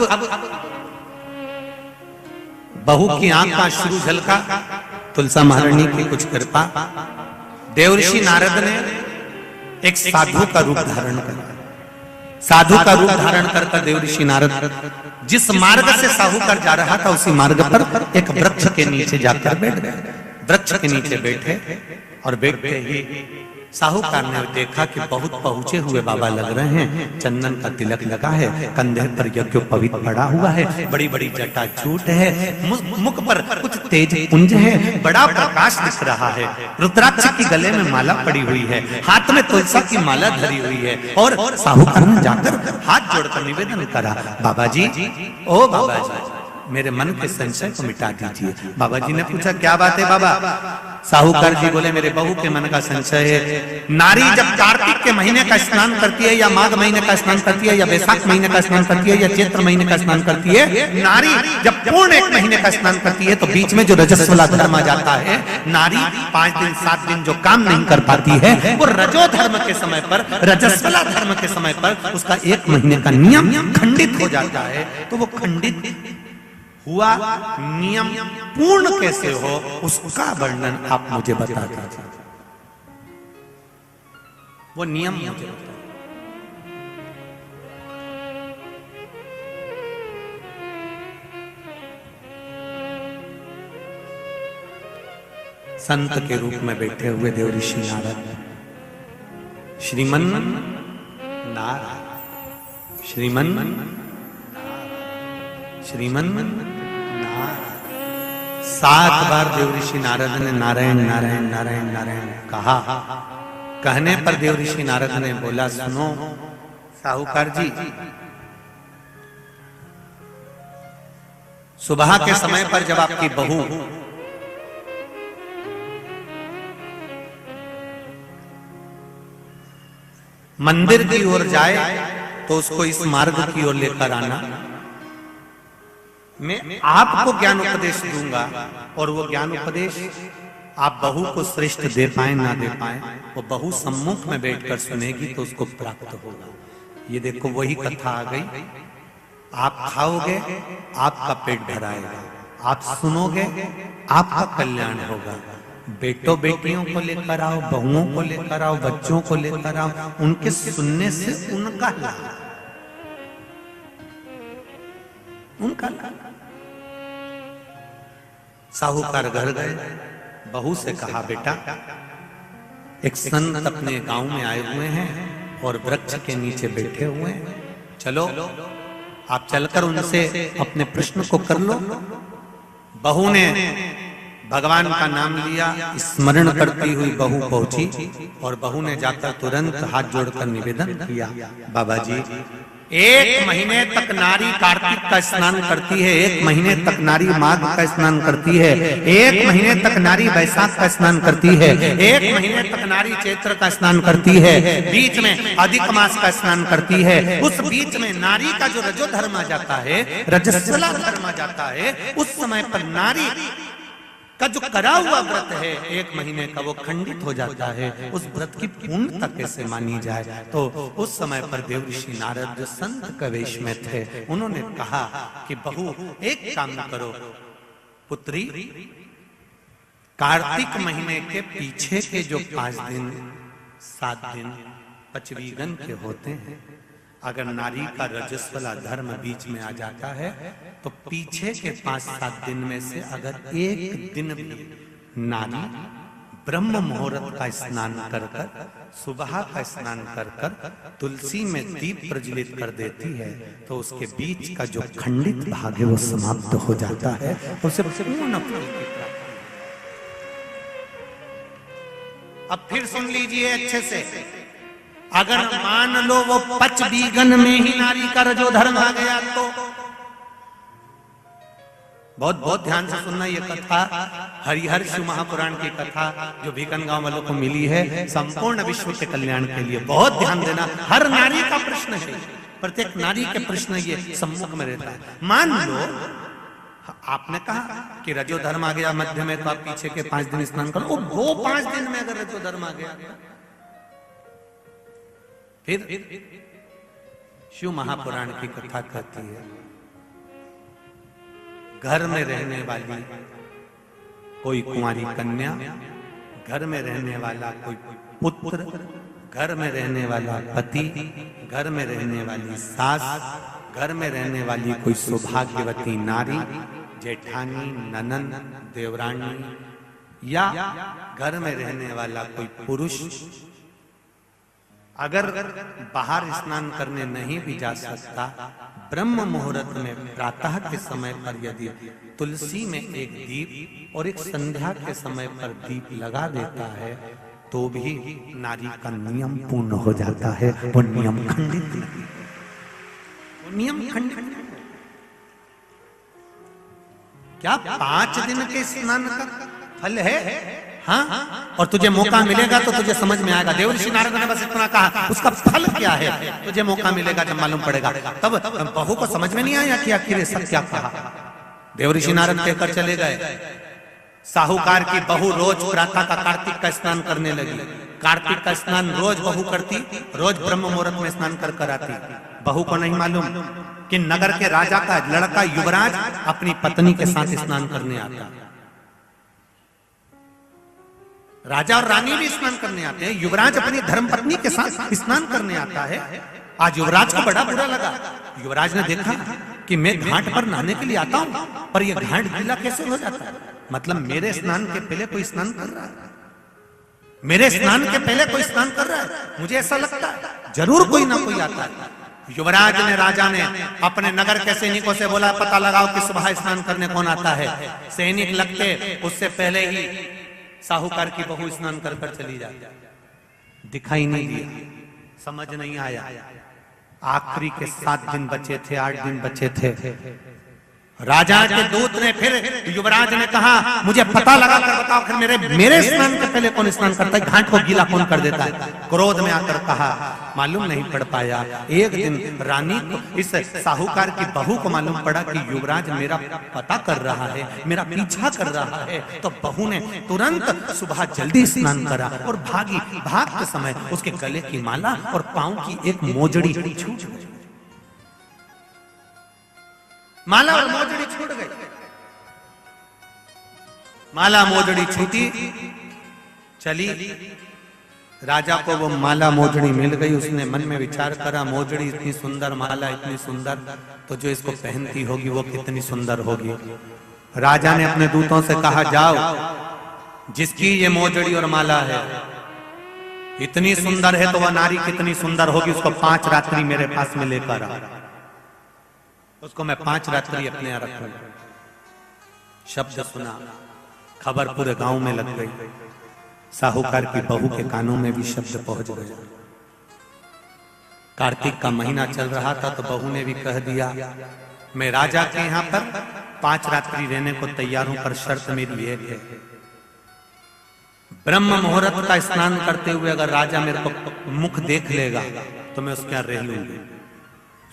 बहू की आंख का शुरू झलका, तुलसा महारानी की कुछ कृपा, देवऋषि नारद ने एक साधु का रूप धारण कर, साधु का रूप धारण कर देवऋषि नारद जिस मार्ग से साहूकार जा रहा था उसी मार्ग पर एक वृक्ष के नीचे जाकर बैठ गए। वृक्ष के नीचे बैठे और बैठते ही साहूकार ने देखा कि बहुत पहुंचे हुए बाबा लग रहे हैं, चंदन का तिलक लगा है, कंधे पर यज्ञोपवीत पड़ा हुआ है, बड़ी बड़ी जटा झूठ है, मुख पर कुछ तेज पुंज है, बड़ा प्रकाश दिख रहा है, रुद्राक्ष की गले में माला पड़ी हुई है, हाथ में तुलसी की माला धरी हुई है। और साहूकार ने जाकर हाथ जोड़कर निवेदन करा, बाबा जी, ओ बाबा जी, मेरे मन के संशय को मिटा दीजिए। बाबा जी ने पूछा क्या बात है बाबा? साहूकार जी बोले मेरे बहू के मन का संशय है, नारी जब कार्तिक के महीने का स्नान करती है या माघ महीने का स्नान करती है या वैशाख महीने का स्नान करती है या चैत्र महीने का स्नान करती है, नारी जब पूर्ण एक महीने का स्नान करती है तो बीच में जो रजस्वला धर्म आ जाता है, नारी 5 दिन 7 दिन जो काम नहीं कर पाती है वो रजो धर्म के समय पर, रजस्वला धर्म के समय पर उसका 1 महीने का नियम खंडित हो जाता है। तो वो खंडित हुआ नियम पूर्ण कैसे हो उसका वर्णन आप मुझे बता दीजिए। वो नियम मुझे बताइए। संत के रूप में बैठे हुए देवऋषि नारद, श्रीमन नारायण, श्रीमन श्रीमन नारायण, 7 बार देवऋषि नारद ने नारायण नारायण नारायण नारायण कहा। कहने पर देवऋषि नारद ने बोला, सुनो साहूकार जी, सुबह के समय पर जब आपकी बहू मंदिर की ओर जाए तो उसको इस मार्ग की ओर लेकर आना। मैं आपको ज्ञान उपदेश दूंगा और वो ज्ञान उपदेश आप बहू को श्रेष्ठ दे पाए ना दे पाए, वो बहू सम्मुख में बैठकर सुनेगी तो उसको प्राप्त होगा। ये देखो वही कथा आ गई। आप खाओगे आपका पेट भराएगा, आप सुनोगे आपका कल्याण होगा। बेटों बेटियों को लेकर आओ, बहुओं को लेकर आओ, बच्चों को लेकर आओ, उनके सुनने से उनका लाभ, उनका लाभ। साहूकार घर गए, बहू से कहा बेटा एक संत अपने गांव में आए हुए हैं और वृक्ष के नीचे बैठे हुए हैं, चलो आप चलकर उनसे अपने प्रश्न को कर लो। बहू ने भगवान का नाम लिया, स्मरण करती हुई बहू पहुंची और बहू ने जाकर तुरंत हाथ जोड़कर निवेदन किया, बाबा जी 1 महीने तक नारी कार्तिक का स्नान करती है, 1 महीने तक नारी माघ का स्नान करती है, 1 महीने तक नारी वैशाख का स्नान करती है, 1 महीने तक नारी चैत्र का स्नान करती है, बीच में अधिक मास का स्नान करती है। उस बीच में नारी का जो रजो धर्म आ जाता है, रजस्वला धर्म आ जाता है, उस समय पर नारी का जो करा हुआ व्रत है 1 महीने का वो खंडित हो जाता है। उस व्रत की पूर्णता कैसे मानी जाए? तो उस समय पर देवऋषि नारद जो संत के वेश में थे, उन्होंने कहा कि बहू एक काम करो पुत्री, कार्तिक महीने के पीछे के जो 5 दिन 7 दिन पचवीगन के होते हैं, अगर नारी का रजस्वला धर्म बीच में आ जाता है तो पीछे के 5-7 दिन में से अगर एक दिन भी नारी ब्रह्म मुहूर्त का स्नान कर कर, सुबह का स्नान कर कर तुलसी में दीप प्रज्वलित कर देती है, तो उसके बीच का जो खंडित भाग है वो समाप्त हो जाता है, उसे पूर्ण फल की प्राप्ति। अब फिर सुन लीजिए अच्छे से, अगर मान लो वो 5 बीघन में ही नारी का रजोधर्म आ गया तो बहुत बहुत ध्यान से सुनना, ये कथा हरिहर शिव महापुराण की कथा जो भीकन गांव वालों को मिली है, संपूर्ण विश्व के कल्याण के लिए। बहुत ध्यान देना, हर नारी का प्रश्न है, प्रत्येक नारी के प्रश्न ये सम्मुख में रहता है। मान लो आपने कहा कि रजोधर्म आ गया मध्य में, तो आप पीछे के 5 दिन स्नान करो। वो 5 दिन में अगर रजोधर्म आ गया, फिर शिव महापुराण की कथा कहती है, घर में रहने वाली कोई कुंवारी कन्या, घर में रहने वाला कोई पुत्र, घर में रहने वाला पति, घर में रहने वाली सास, घर में रहने वाली कोई सौभाग्यवती नारी, जेठानी, ननंद, देवरानी, या घर में रहने वाला कोई पुरुष अगर बाहर स्नान करने नहीं भी जा सकता, ब्रह्म मुहूर्त में प्रातः के समय पर यदि तुलसी में एक दीप और एक संध्या के समय पर दीप लगा देता है, तो भी नारी का नियम पूर्ण हो जाता है। वो नियम खंडित नहीं, वो नियम खंडित। क्या 5 दिन के स्नान का फल है? हाँ, और तुझे मौका मिलेगा तो तुझे समझ में आएगा। देवर्षि नारद ने बस इतना कहा, उसका फल क्या है तुझे मौका मिलेगा जब मालूम पड़ेगा। तब बहू को समझ में नहीं आया कि आखिर ये सब क्या कहा। देवर्षि नारद कहकर चले गए, साहूकार की बहू रोज प्रातः का कार्तिक का स्नान करने लगी। कार्तिक का स्नान रोज बहू करती, रोज ब्रह्म मुहूर्त में स्नान कर कर आती। बहू को नहीं मालूम कि नगर के राजा का लड़का युवराज अपनी पत्नी के साथ स्नान करने आता। राजा और रानी भी स्नान करने आते हैं, युवराज अपनी धर्मपत्नी के साथ स्नान करने आता है। आज युवराज को बड़ा बुरा लगा। युवराज ने देखा कि मैं घाट पर नहाने के लिए आता हूं, पर यह घाट गीला कैसे हो जाता है? मतलब मेरे स्नान के पहले कोई स्नान कर रहा है, मेरे स्नान के पहले कोई स्नान कर रहा है। मुझे ऐसा लगता है जरूर कोई ना कोई आता है। युवराज ने, राजा ने अपने नगर के सैनिकों से बोला, पता लगाओ कि सुबह स्नान करने कौन आता है। सैनिक लगते उससे पहले ही साहूकार की बहू स्नान कर कर चली जाती। दिखाई नहीं दिया, समझ नहीं आया। आखिरी के 7 दिन बचे थे, 8 दिन बचे थे। राजा के दूत ने फिर युवराज ने कहा, मुझे पता लगा कर बताओ फिर मेरे स्नान के पहले कौन स्नान करता है, घाट को गीला कौन कर देता है। क्रोध में आकर कहा, मालूम नहीं पड़ पाया। एक दिन रानी को, इस साहूकार की बहू को मालूम पड़ा कि युवराज मेरा पता कर रहा है, मेरा पीछा कर रहा है। तो बहू ने तुरंत सुबह जल्दी स्नान करा और भागी। भागते समय उसके गले की माला और पांव की एक मोजड़ी छूट गई। माला और मोजड़ी छूट गई। माला मोजड़ी छूटी, चली। राजा को वो माला मोजड़ी मिल गई। उसने मन में विचार करा, मोजड़ी इतनी सुंदर, माला इतनी सुंदर, तो जो इसको पहनती होगी वो कितनी सुंदर होगी। राजा ने अपने दूतों से कहा, जाओ, जिसकी ये मोजड़ी और माला है इतनी सुंदर है तो वह नारी कितनी सुंदर होगी, उसको 5 रात्रि मेरे पास में लेकर आ। उसको मैं 5 रात्रि अपने यहाँ रखूंगा। शब्द सुना, खबर पूरे गांव में लग गई। साहूकार की बहू के कानों में भी शब्द पहुंच गया। कार्तिक का महीना चल रहा था तो बहू ने भी कह दिया, मैं राजा के यहाँ पर 5 रात्रि रहने को तैयार हूं, पर शर्त मेरी एक है, ब्रह्म मुहूर्त का स्नान करते हुए अगर राजा मेरे को मुख देख लेगा तो मैं उसके यहाँ रह लूंगी।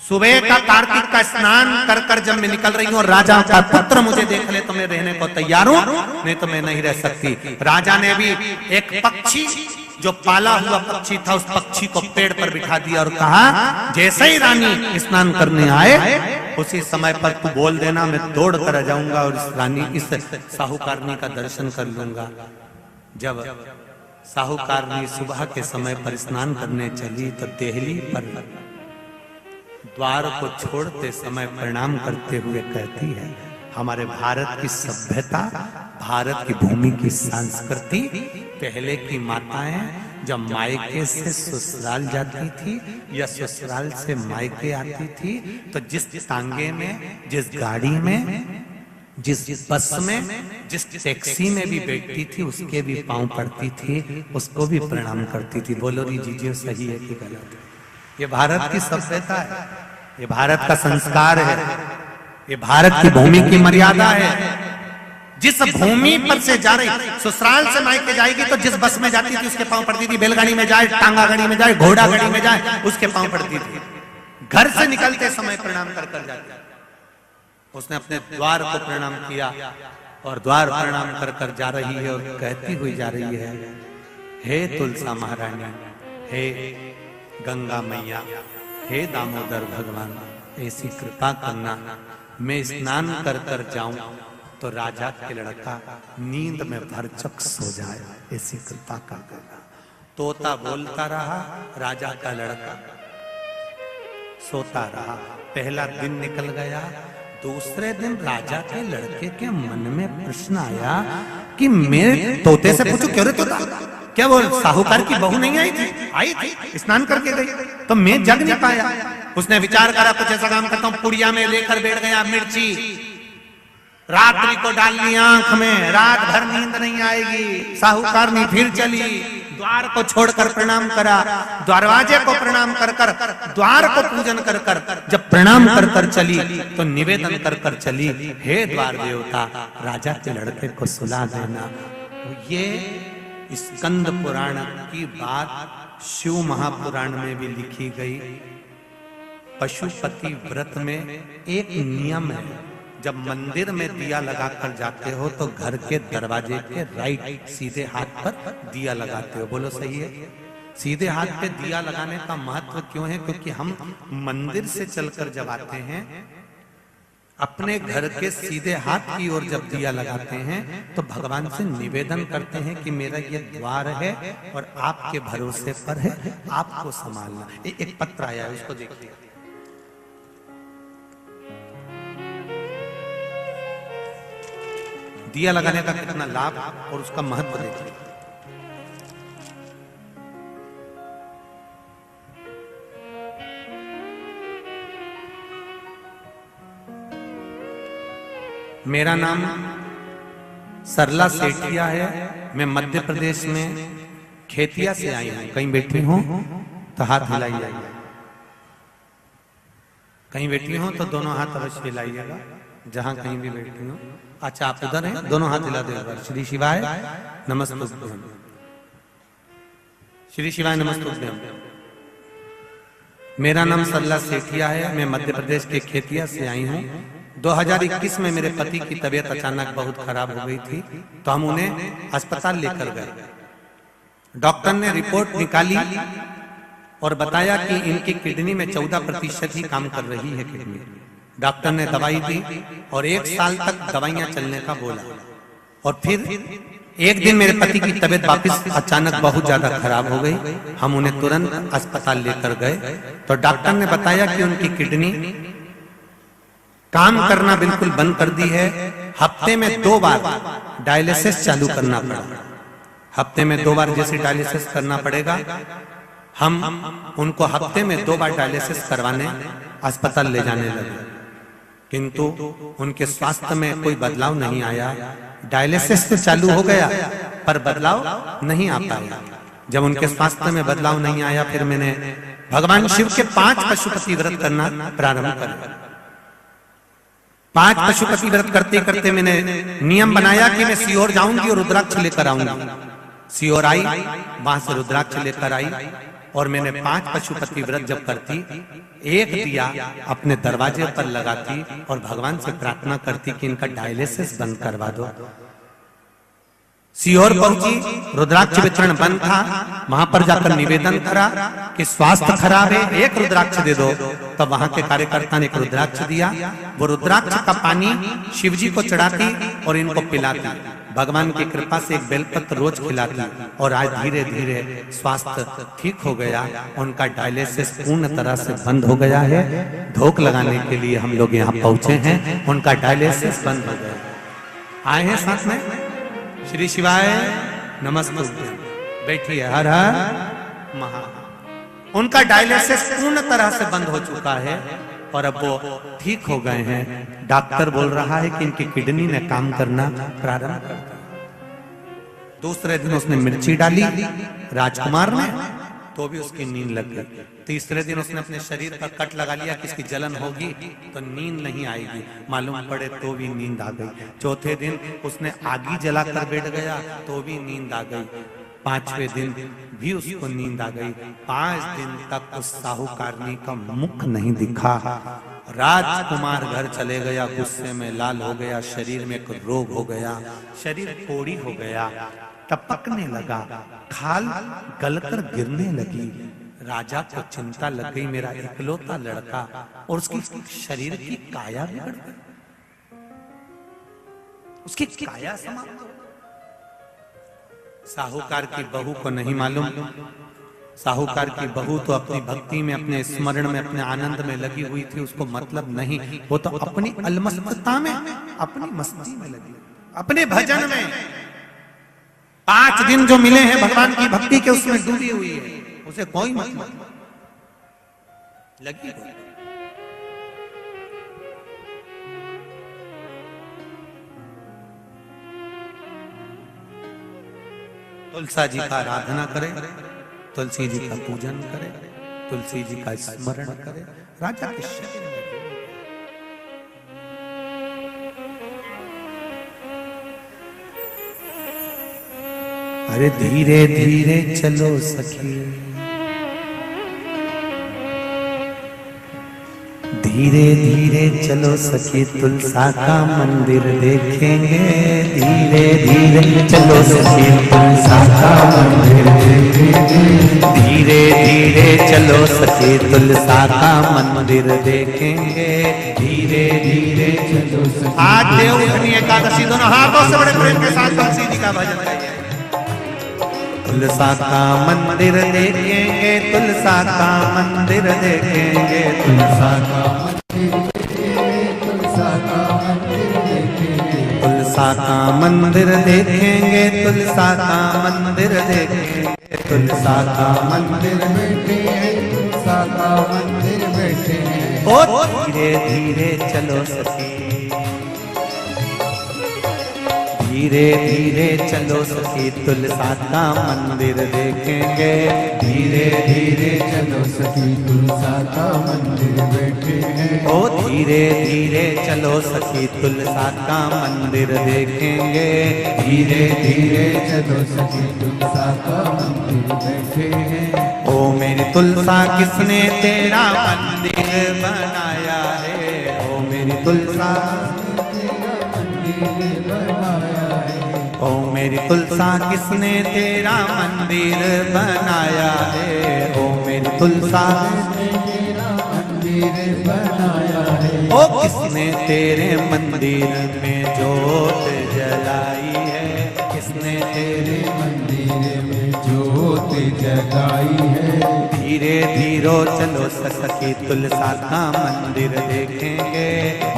सुबह का कार्तिक का स्नान कर कर जब मैं निकल रही हूँ और राजा का पुत्र मुझे देख ले तो मैं रहने को तैयार हूँ, नहीं तो मैं नहीं रह सकती। राजा ने भी एक पक्षी, जो पाला हुआ पक्षी था, उस पक्षी को पेड़ पर बिठा दिया और कहा, जैसे ही रानी स्नान करने आए उसी समय पर तू बोल देना, मैं दौड़ कर आ जाऊंगा और इस साहूकारनी का दर्शन कर लूंगा। जब साहूकारनी सुबह के समय पर स्नान करने चली तो देहली पर द्वार को छोड़ते समय प्रणाम करते हुए कहती है, हमारे भारत की सभ्यता, भारत की भूमि की संस्कृति, पहले की माताएं जब मायके से ससुराल जाती थी या ससुराल से मायके आती थी तो जिस तांगे में, जिस गाड़ी में, जिस बस में, जिस टैक्सी में भी बैठती थी उसके भी पांव पड़ती थी, उसको भी प्रणाम करती थी। बोलो री जीजिए सही है कि गलत है? ये भारत की सभ्यता है, ये भारत का संस्कार है, ये भारत की भूमि की मर्यादा है। जिस भूमि पर से जा रही, ससुराल से मायके जाएगी तो जिस बस में जाती थी उसके पांव पड़ती थी, बैलगाड़ी में जाए, टांगा गाड़ी में जाए, घोड़ा गाड़ी में जाए, उसके पांव पड़ती थी। घर से निकलते समय प्रणाम कर कर जाती। उसने अपने द्वार को प्रणाम किया और द्वार प्रणाम कर कर जा रही है और कहती हुई जा रही है, हे तुलसा महारानी, हे गंगा मैया, हे दामोदर भगवान, ऐसी कृपा करना मैं स्नान कर कर जाऊं तो राजा के लड़का नींद में भरचक सो जाए, ऐसी कृपा करना। तोता बोलता रहा, राजा का लड़का सोता रहा। पहला दिन निकल गया। दूसरे दिन राजा के लड़के के मन में प्रश्न आया कि मेरे तोते से पूछूं, क्यों रे तोता, क्या वो साहूकार की बहू नहीं आई थी? आई थी, स्नान करके गई, तो मैं जग नहीं पाया। उसने विचार करा, कुछ ऐसा काम करता हूं, पुड़िया में लेकर बैठ गया मिर्ची, रात्रि को डाल ली आंख में, रात भर नींद नहीं आएगी। साहूकार ने फिर चली, द्वार को छोड़कर प्रणाम करा, दरवाजे को प्रणाम कर कर, द्वार को पूजन कर कर, जब प्रणाम कर कर चली तो निवेदन कर कर चली, हे द्वार देवता, राजा के लड़के को सुला देना। तो ये स्कंद पुराण की बात शिव महापुराण में भी लिखी गई। पशुपति व्रत में एक नियम है, जब मंदिर में दिया लगाकर जाते हो तो घर के दरवाजे के राइट सीधे हाथ पर दिया लगाते हो। बोलो सही है? सीधे हाथ पे दिया लगाने का महत्व क्यों है? क्योंकि हम मंदिर से चलकर जब आते हैं, अपने घर के सीधे हाथ की ओर जब दिया लगाते हैं तो भगवान से निवेदन करते हैं कि मेरा ये द्वार है और आपके भरोसे पर है, आपको संभालना। एक पत्र आया है, उसको देखिए। दिया लगाने का कितना लाभ और उसका महत्व देखिए। मेरा नाम सरला सेठिया है, मैं मध्य प्रदेश में खेतिया से आई हूं। कहीं बैठी हूं तो हाथ हिलाइए, कहीं बैठी हूं तो दोनों हाथ अवश्य हिलाइएगा, जहां कहीं भी बैठी हूं। अच्छा, आप उधर हैं, दोनों हाथ हिला दो। श्री शिवाय नमस्तुभ्यम, श्री शिवाय नमस्तुभ्यम। मेरा नाम सरला सेठिया है, मैं मध्य प्रदेश के खेतिया से आई हूँ। 2021 में मेरे पति की तबीयत अचानक बहुत खराब हो गई थी, तो हम उन्हें अस्पताल लेकर गए। डॉक्टर ने रिपोर्ट निकाली और बताया कि इनकी किडनी में 14% ही काम कर रही है किडनी। डॉक्टर ने दवाई दी और 1 साल तक दवाइयां चलने का बोला। और फिर एक दिन मेरे पति की तबीयत वापस अचानक बहुत ज्यादा खराब हो गई। हम उन्हें तुरंत अस्पताल लेकर गए तो डॉक्टर ने बताया कि उनकी किडनी काम करना बिल्कुल बंद कर दी है। हफ्ते में 2 बार डायलिसिस चालू करना पड़ा। हफ्ते में 2 बार जैसे डायलिसिस करना पड़ेगा, हम उनको हफ्ते में 2 बार डायलिसिस करवाने अस्पताल ले जाने लगे, किंतु उनके स्वास्थ्य में कोई बदलाव नहीं आया। डायलिसिस तो चालू हो गया पर बदलाव नहीं आ पाया। जब उनके स्वास्थ्य में बदलाव नहीं आया, फिर मैंने भगवान शिव के 5 पशुपति व्रत करना प्रारंभ कर। 5 पशुपति व्रत करते करते मैंने नियम बनाया कि मैं सीहोर जाऊंगी और रुद्राक्ष लेकर आऊंगी। सीहोर आई, वहां से रुद्राक्ष लेकर आई और मैंने 5 पशुपति व्रत जब करती, एक दिया अपने दरवाजे पर लगाती और भगवान से प्रार्थना करती कि इनका डायलिसिस बंद करवा दो। सीहोर पहुंची, रुद्राक्ष वितरण बंद था, वहां पर जाकर निवेदन करा कि स्वास्थ्य खराब है, एक रुद्राक्ष दे दो। तब वहां के कार्यकर्ता ने एक रुद्राक्ष दिया। वो रुद्राक्ष का पानी शिवजी को चढ़ाती और इनको पिलाती। भगवान की कृपा से एक बेलपत्र रोज खिलाती और आज धीरे धीरे स्वास्थ्य ठीक हो गया। उनका डायलिसिस पूर्ण तरह से बंद हो गया है। धोख लगाने के लिए हम लोग यहाँ पहुंचे हैं, उनका डायलिसिस बंद हो गया। आए हैं साथ में श्री शिवाय नमस्ते, बैठिए। हर हर महा। उनका डायलिसिस पूर्ण तरह से बंद हो चुका है और अब वो ठीक हो गए हैं। डॉक्टर बोल रहा है कि इनकी किडनी ने काम करना प्रारंभ कर दिया। दूसरे दिन उसने मिर्ची डाली राजकुमार ने, तो भी उसकी नींद लग गई। तीसरे दिन उसने अपने शरीर पर कट लगा लिया कि इसकी जलन होगी तो नींद नहीं आएगी, मालूम पड़े तो भी नींद आ गई। चौथे दिन उसने आगी जलाकर बैठ गया तो भी नींद आ गई। पांचवें दिन भी उसको नींद आ गई। 5 दिन तक उस साहूकारनी का मुख नहीं दिखा। राजकुमार घर चले गया, गुस्से में लाल हो गया, शरीर में एक रोग हो गया, शरीर कोड़ी हो गया, टपकने लगा, खाल गलकर गिरने लगी। राजा को चिंता लग गई, मेरा इकलौता लड़का, और उसकी शरीर की काया बिगड़ गई, उसकी काया समाप्त। साहूकार की बहू को नहीं मालूम, साहूकार की बहू तो अपनी भक्ति में, अपने स्मरण में, अपने आनंद में लगी हुई थी, उसको मतलब नहीं। वो तो अपनी अलमस्तता में, अपनी मस्ती में लगी, अपने भजन में। 5 दिन जो मिले हैं भगवान की भक्ति के, उसमें डूबी हुई है, उसे कोई मतलब लगी हुई। तुलसा जी का आराधना करे, तुलसी जी का पूजन करे, तुलसी जी का स्मरण करे, राजा के शरीर में। अरे धीरे धीरे चलो सखी, धीरे धीरे चलो सखी, तुलसा का मंदिर देखेंगे। धीरे धीरे चलो सखी, तुलसा का मंदिर देखेंगे। धीरे धीरे चलो सखी, तुलसा का मंदिर देखेंगे। धीरे धीरे चलो सखी। आज देवउठनी एकादशी, दोनों हाथों से बड़े प्रेम के साथ तुलसी जी का भजन करिए। तुलसा का मंदिर देखेंगे, तुलसा का मंदिर देखेंगे, तुलसा का तुलसा का मंदिर देखेंगे, तुलसा का मंदिर देखेंगे, तुलसा का मंदिर देखेंगे, तुलसा का मंदिर बैठे, तुलसा का मंदिर बैठे। ओ धीरे धीरे चलो सखी, धीरे धीरे चलो सखी, तुलसा का मंदिर देखेंगे। धीरे धीरे चलो सखी, तुलसा का मंदिर बैठे हैं। ओ धीरे धीरे चलो सखी, तुलसा का मंदिर देखेंगे। धीरे धीरे चलो सखी, तुलसा का मंदिर बैठे हैं। ओ मेरी तुलसा किसने तेरा मंदिर बनाया है, ओ मेरी तुलसा ओ मेरी तुलसा किसने तेरा मंदिर बनाया है, ओ मेरी तुलसा तेरा मंदिर बनाया है। ओ किसने तेरे मंदिर में जोत जलाई है, किसने तेरे मंदिर में जोत जलाई है। धीरे धीरे चलो सखी, तुलसा का मंदिर देखेंगे।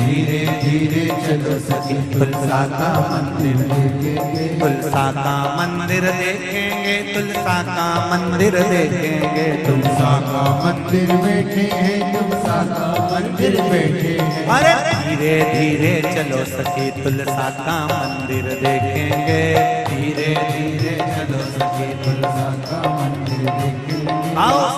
धीरे धीरे चलो सखी, तुलसा का मंदिर देखेंगे, तुलसा का मंदिर देखेंगे, तुलसा का मंदिर देखेंगे, तुलसा का मंदिर बैठे हैं, तुलसा का मंदिर बैठे हैं। अरे धीरे धीरे चलो सखी, तुलसा का मंदिर देखेंगे। धीरे धीरे चलो सखी, तुलसा का मंदिर देखेंगे। आओ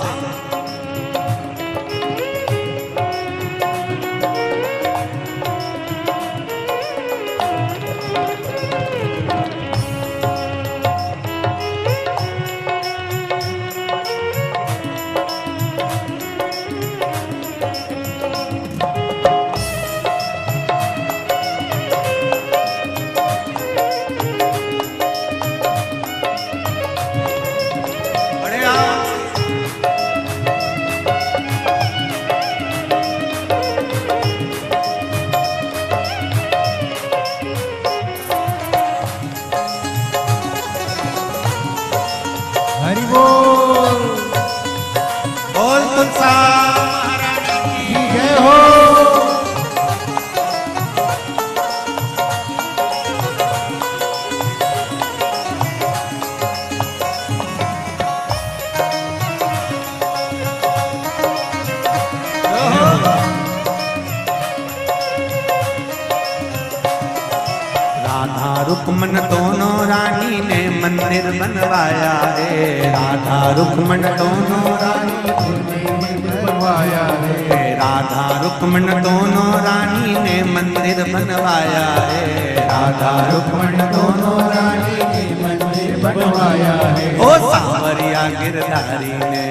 राधा रुक्मन दोनों रानी ने मंदिर बनवाया है। राधा रुक्मन दोनों रानी ने बनवाया है। राधा रुक्मन दोनों रानी ने मंदिर बनवाया है। राधा रुक्मन दोनों रानी ने मंदिर बनवाया है। ओ सांवरिया गिरधारी ने,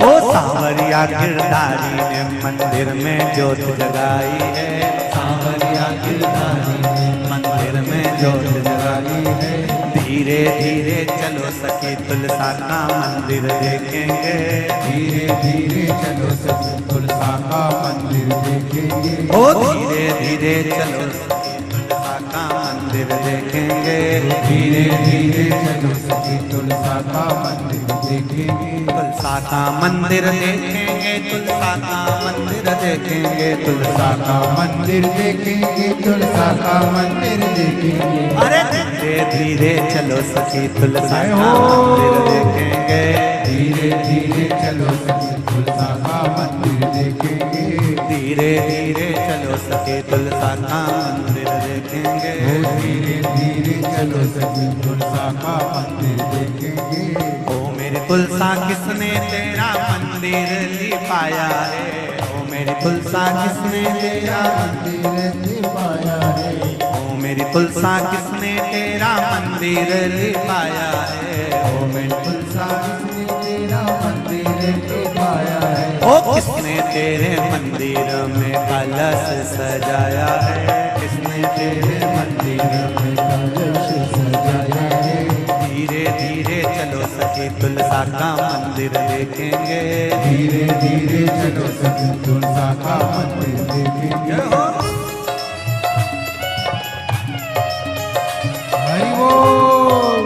ओ सांवरिया गिरधारी ने मंदिर में ज्योत जगाई है। सांवरिया गिरधारी ने मंदिर में ज्योत जगाई है। धीरे धीरे चलो सखी तुलसा का मंदिर देखेंगे। धीरे धीरे चलो सखी तुलसा का मंदिर देखेंगे। ओ धीरे धीरे चलो सखी तुलसा का मंदिर देखेंगे। धीरे धीरे चलो सखी तुलसा का मंदिर देखेंगे। तुलसा का मंदिर देखेंगे। तुलसा का मंदिर देखेंगे। तुलसा का मंदिर देखेंगे। तुलसा का मंदिर देखेंगे। अरे धीरे धीरे चलो सखी तुलसा का मंदिर देखेंगे। धीरे धीरे चलो सखी तुलसा का मंदिर देखेंगे। धीरे धीरे चलो सखी तुलसा का मंदिर देखेंगे। धीरे धीरे चलो सखी तुलसा का मंदिर देखेंगे। ओ मेरी तुलसा किसने तेरा मंदिर लिपाया है। ओ मेरी तुलसा किसने तेरा मंदिर लिपाया है। ओ मेरी तुलसा किसने तेरा मंदिर लिपाया है। ओ मेरी तुलसा किसने तेरा मंदिर लिपाया है। ओ किसने तेरे मंदिर में कलश सजाया है। किसने तेरे मंदिर में कलश सजाया है। धीरे धीरे चलो सखी तुलसा का मंदिर देखेंगे। धीरे धीरे चलो सखी तुलसा का मंदिर देखेंगे। हरि बोल।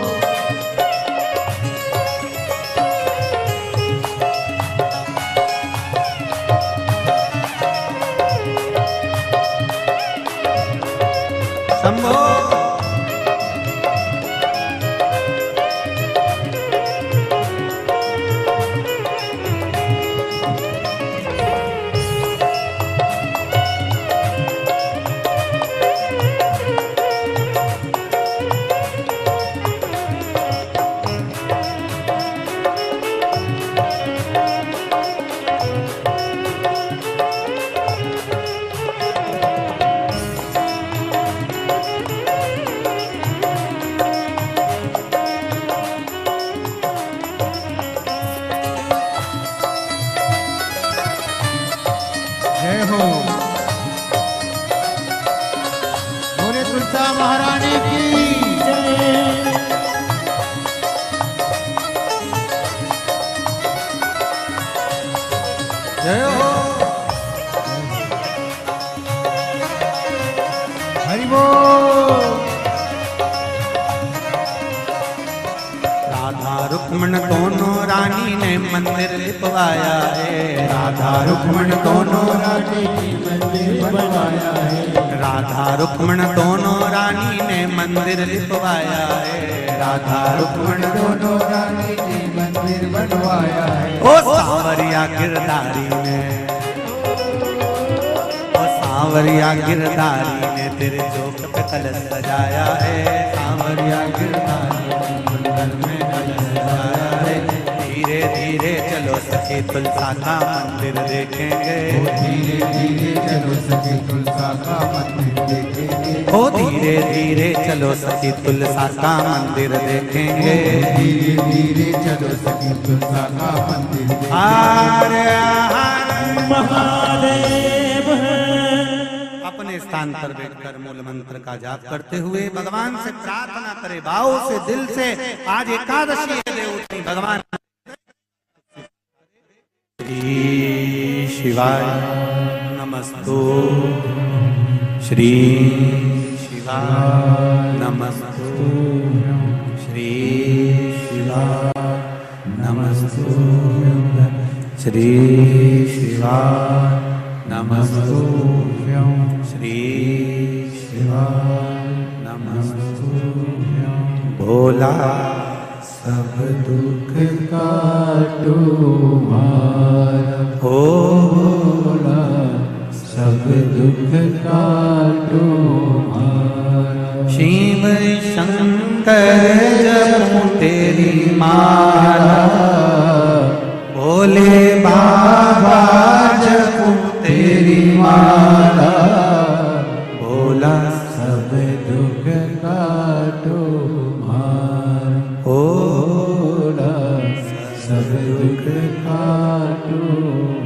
शंभो महारानी की जय हो। हरि बोल। राधा रुक्मन दोनों रानी ने मंदिर लिपवाया है। राधा रुक्मन दोनों रानी ने मंदिर बनवाया है। राधा रुक्मन दोनों रानी ने मंदिर लिपवाया है। राधा रुक्मन दोनों रानी ने मंदिर बनवाया है। ओ सांवरिया गिरधारी ने, ओ सांवरिया गिरधारी ने तेरे चौक पे कलश सजाया है। सांवरिया गिरधारी ने मंदिर में कलश सजाया है। धीरे धीरे चलो सखी तुलसा का मंदिर देखेंगे। धीरे धीरे चलो सखी तुलसा का मंदिर देखेंगे। ओ धीरे धीरे चलो सखी तुलसा का मंदिर देखेंगे। धीरे धीरे चलो सखी तुलसा का मंदिर देखेंगे। हर हर महादेव। अपने स्थान पर बैठकर मूल मंत्र का जाप करते हुए भगवान से प्रार्थना करे, भाव से, दिल से। आज एकादशी है देवोत्तम भगवान श्री शिवाय नमस्तु। श्री शिवाय नमस्तु। श्री शिवाय नमस्तु। श्री शिवाय नमस्तु। श्री शिवाय नमस्तु। भोला सब दुख काटो मारा। भोला सब दुख काटो मारा। शिव शंकर जपूं तेरी माला, भोले बाबा जपूं तेरी माला, भोला सब दुख काटो मारा। भोला सब दुख काटो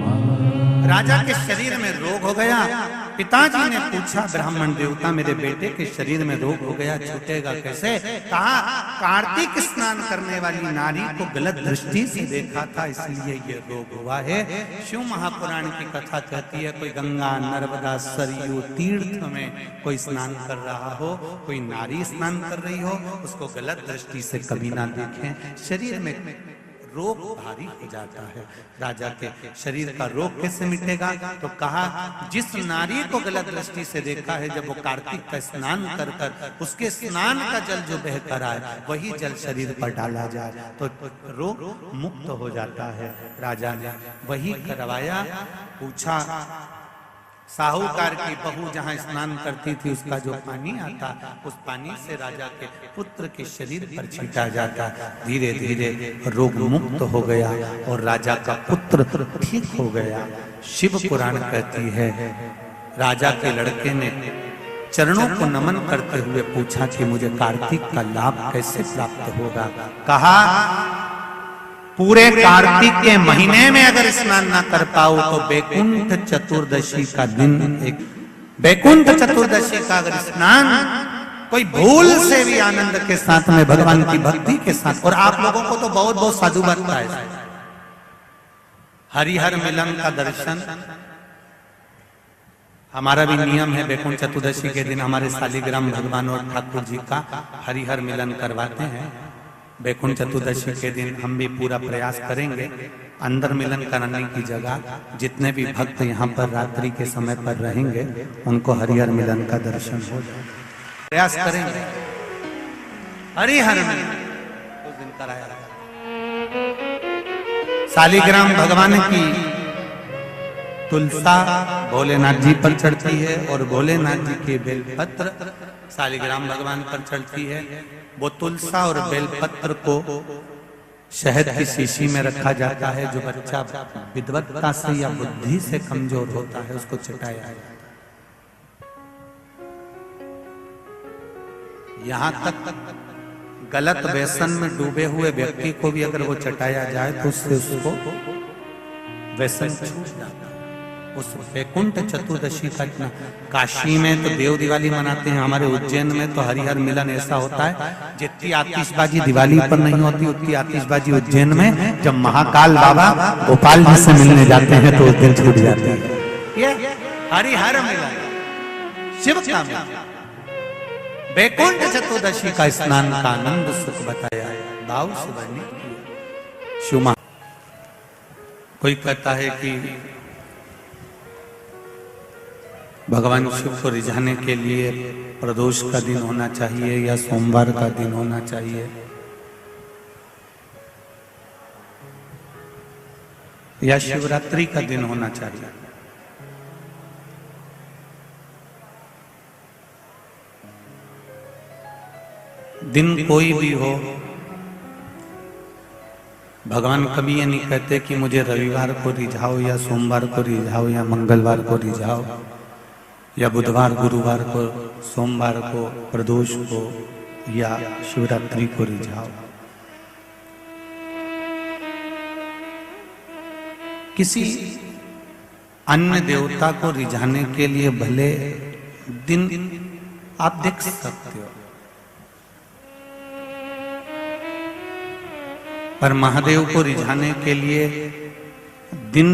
मारा। राजा के शरीर में रोग हो गया। पिताजी ने पूछा ब्राह्मण देवता, मेरे बेटे के शरीर में रोग हो गया, छूटेगा कैसे? कहा कार्तिक स्नान करने वाली नारी को गलत दृष्टि से देखा था, इसलिए ये रोग हुआ है। शिव महापुराण की कथा कहती है, कोई गंगा नर्मदा सरयू तीर्थ में कोई स्नान कर रहा हो, कोई नारी स्नान कर रही हो, उसको गलत दृष्टि से कभी ना देखें। शरीर में रोग भारी हो जाता है। राजा के शरीर का रोग कैसे मिटेगा? तो कहा जिस नारी को गलत दृष्टि से देखा है, जब वो कार्तिक का स्नान कर कर उसके स्नान का जल जो बह कर आए, वही जल शरीर पर डाला जाए तो रोग मुक्त हो जाता है। राजा ने वही करवाया। पूछा साहूकार की बहू जहाँ स्नान करती थी, उसका जो पानी आता, उस पानी से राजा के पुत्र के शरीर पर छीटा जाता। धीरे धीरे रोग मुक्त हो गया और राजा का पुत्र ठीक हो गया। शिव पुराण कहती है, राजा के लड़के ने चरणों को नमन करते हुए पूछा कि मुझे कार्तिक का लाभ कैसे प्राप्त होगा? कहा पूरे कार्तिक के महीने में अगर स्नान ना कर पाओ तो बैकुंठ चतुर्दशी का दिन, एक बैकुंठ चतुर्दशी का अगर स्नान कोई भूल से भी आनंद के साथ में भगवान की भक्ति के साथ, और आप लोगों को तो बहुत बहुत साधु बनता है, हरिहर मिलन का दर्शन हमारा भी नियम है। बैकुंठ चतुर्दशी के दिन हमारे शालिग्राम भगवान और ठाकुर जी का हरिहर मिलन करवाते हैं। बैकुंठ चतुर्दशी के दिन हम भी पूरा प्रयास करेंगे अंदर मिलन कराने की जगह जितने भी भक्त यहाँ पर रात्रि के समय पर रहेंगे उनको हरिहर मिलन का दर्शन हो जाए। प्रयास करेंगे हरिहर मिलन उस दिन कराया। शालिग्राम भगवान की तुलसा भोलेनाथ जी पर चढ़ती है और भोलेनाथ जी के बेलपत्र शालिग्राम भगवान पर चढ़ती है। वो तुलसा और बेलपत्र को शहद की शीशी में रखा जाता है। जो बच्चा विद्वत्ता से या बुद्धि से कमजोर होता है उसको चटाया जाता है। यहाँ तक गलत व्यसन में डूबे हुए व्यक्ति को भी अगर वो चटाया जाए तो उससे उसको व्यसन छूट जाता है। उस बैकुंठ चतुर्दशी का काशी में तो देव दिवाली मनाते हैं, हमारे उज्जैन में तो हरिहर मिलन ऐसा होता है जितनी आतिशबाजी दिवाली पर नहीं होती उतनी आतिशबाजी उज्जैन में जब महाकाल बाबा गोपाल जी से मिलने जाते हैं तो उस दिन छूट जाती है। ये हरिहर मिलन शिव का मिलन। बैकुंठ चतुर्दशी का स्नान का आनंद सुख बताया भाव से वर्णित किया। शुमा कोई कहता है कि भगवान शिव को रिझाने के लिए प्रदोष का दिन होना चाहिए या सोमवार का दिन होना चाहिए या शिवरात्रि का दिन होना चाहिए। दिन कोई भी हो, भगवान कभी ये नहीं कहते कि मुझे रविवार को रिझाओ या सोमवार को रिझाओ या मंगलवार को रिझाओ या बुधवार गुरुवार को, सोमवार को, प्रदोष को या शिवरात्रि को रिझाओ। किसी अन्य देवता को रिझाने के लिए भले दिन आप देख सकते हो, पर महादेव को रिझाने के लिए दिन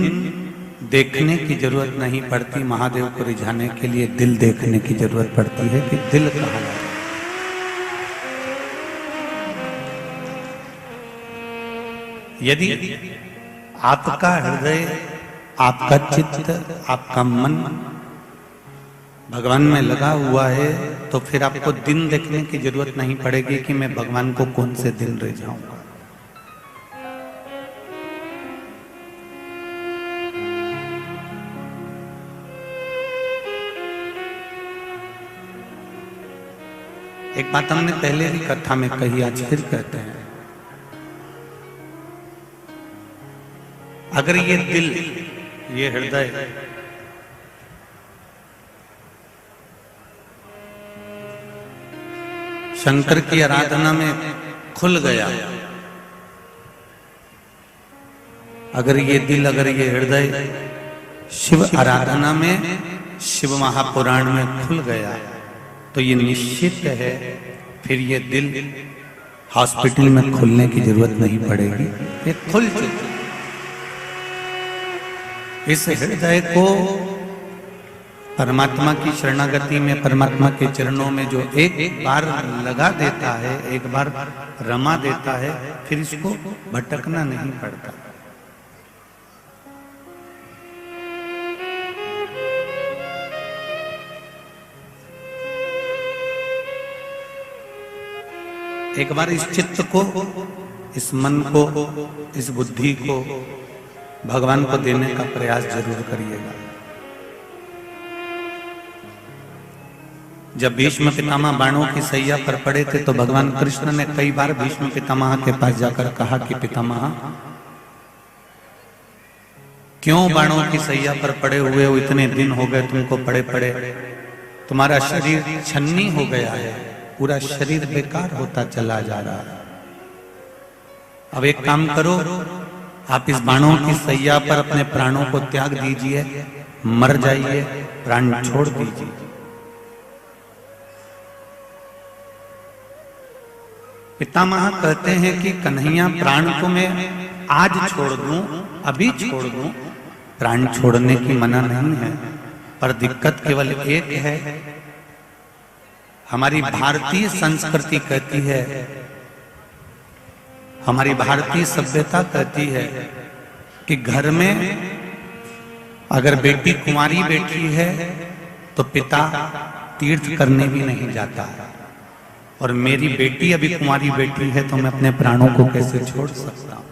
देखने की जरूरत नहीं पड़ती। महादेव को रिझाने के लिए दिल देखने की जरूरत पड़ती है कि दिल कहाँ है। यदि आपका हृदय, आपका चित्त, आपका मन भगवान में लगा हुआ है तो फिर आपको दिन देखने की जरूरत नहीं पड़ेगी कि मैं भगवान को कौन से दिन रिझाऊंगा। एक बात हमने पहले भी कथा में कही, आज फिर कहते हैं, अगर ये दिल, ये हृदय शंकर की आराधना में खुल गया, अगर ये दिल, अगर ये हृदय शिव आराधना में, शिव महापुराण में खुल गया, तो ये निश्चित है फिर ये दिल हॉस्पिटल में खुलने की जरूरत नहीं पड़ेगी, ये खुल चुका। इस हृदय को परमात्मा की शरणागति में, परमात्मा के चरणों में जो एक बार लगा देता है, एक बार रमा देता है, फिर इसको भटकना नहीं पड़ता। एक बार इस चित्त को, इस मन को, इस बुद्धि को भगवान को देने का प्रयास जरूर करिएगा। जब भीष्म पितामह बाणों की सैया पर पड़े थे तो भगवान कृष्ण ने कई बार भीष्म पितामह के पास जाकर कहा कि पितामह, क्यों बाणों की सैया पर पड़े हुए हो, इतने दिन हो गए तुमको पड़े पड़े, तुम्हारा शरीर छन्नी हो गया है, पूरा शरीर बेकार होता चला जा रहा है। अब एक काम करो, आप इस बाणों की सैया पर अपने प्राणों को त्याग दीजिए, मर जाइए, प्राण छोड़ दीजिए। पितामह कहते हैं कि कन्हैया, प्राण को मैं आज छोड़ दूं, अभी छोड़ दूं, प्राण छोड़ने की मना नहीं है, पर दिक्कत केवल एक है, हमारी भारतीय संस्कृति कहती है, हमारी भारतीय सभ्यता कहती है कि घर में अगर बेटी कुंवारी बेटी है तो पिता तीर्थ करने भी नहीं जाता, और मेरी बेटी अभी कुंवारी बेटी है तो मैं अपने प्राणों को कैसे छोड़ सकता हूं,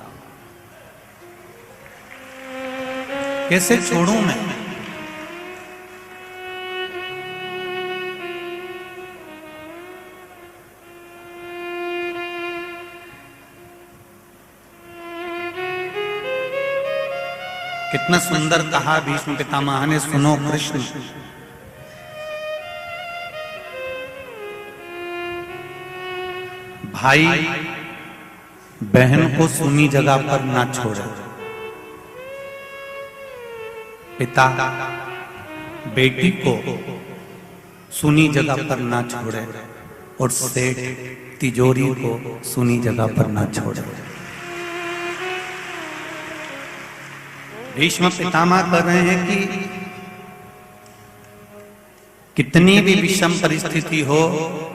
कैसे छोड़ूं मैं। कितना सुंदर कहा भीष्म पितामह ने, सुनो कृष्ण, भाई बहन को सुनी जगह पर ना छोड़े, पिता बेटी को सुनी जगह पर ना छोड़े, और सेठ तिजोरी को सुनी जगह पर ना छोड़े। भीष्म पितामह कह रहे हैं कि कितनी भी विषम परिस्थिति हो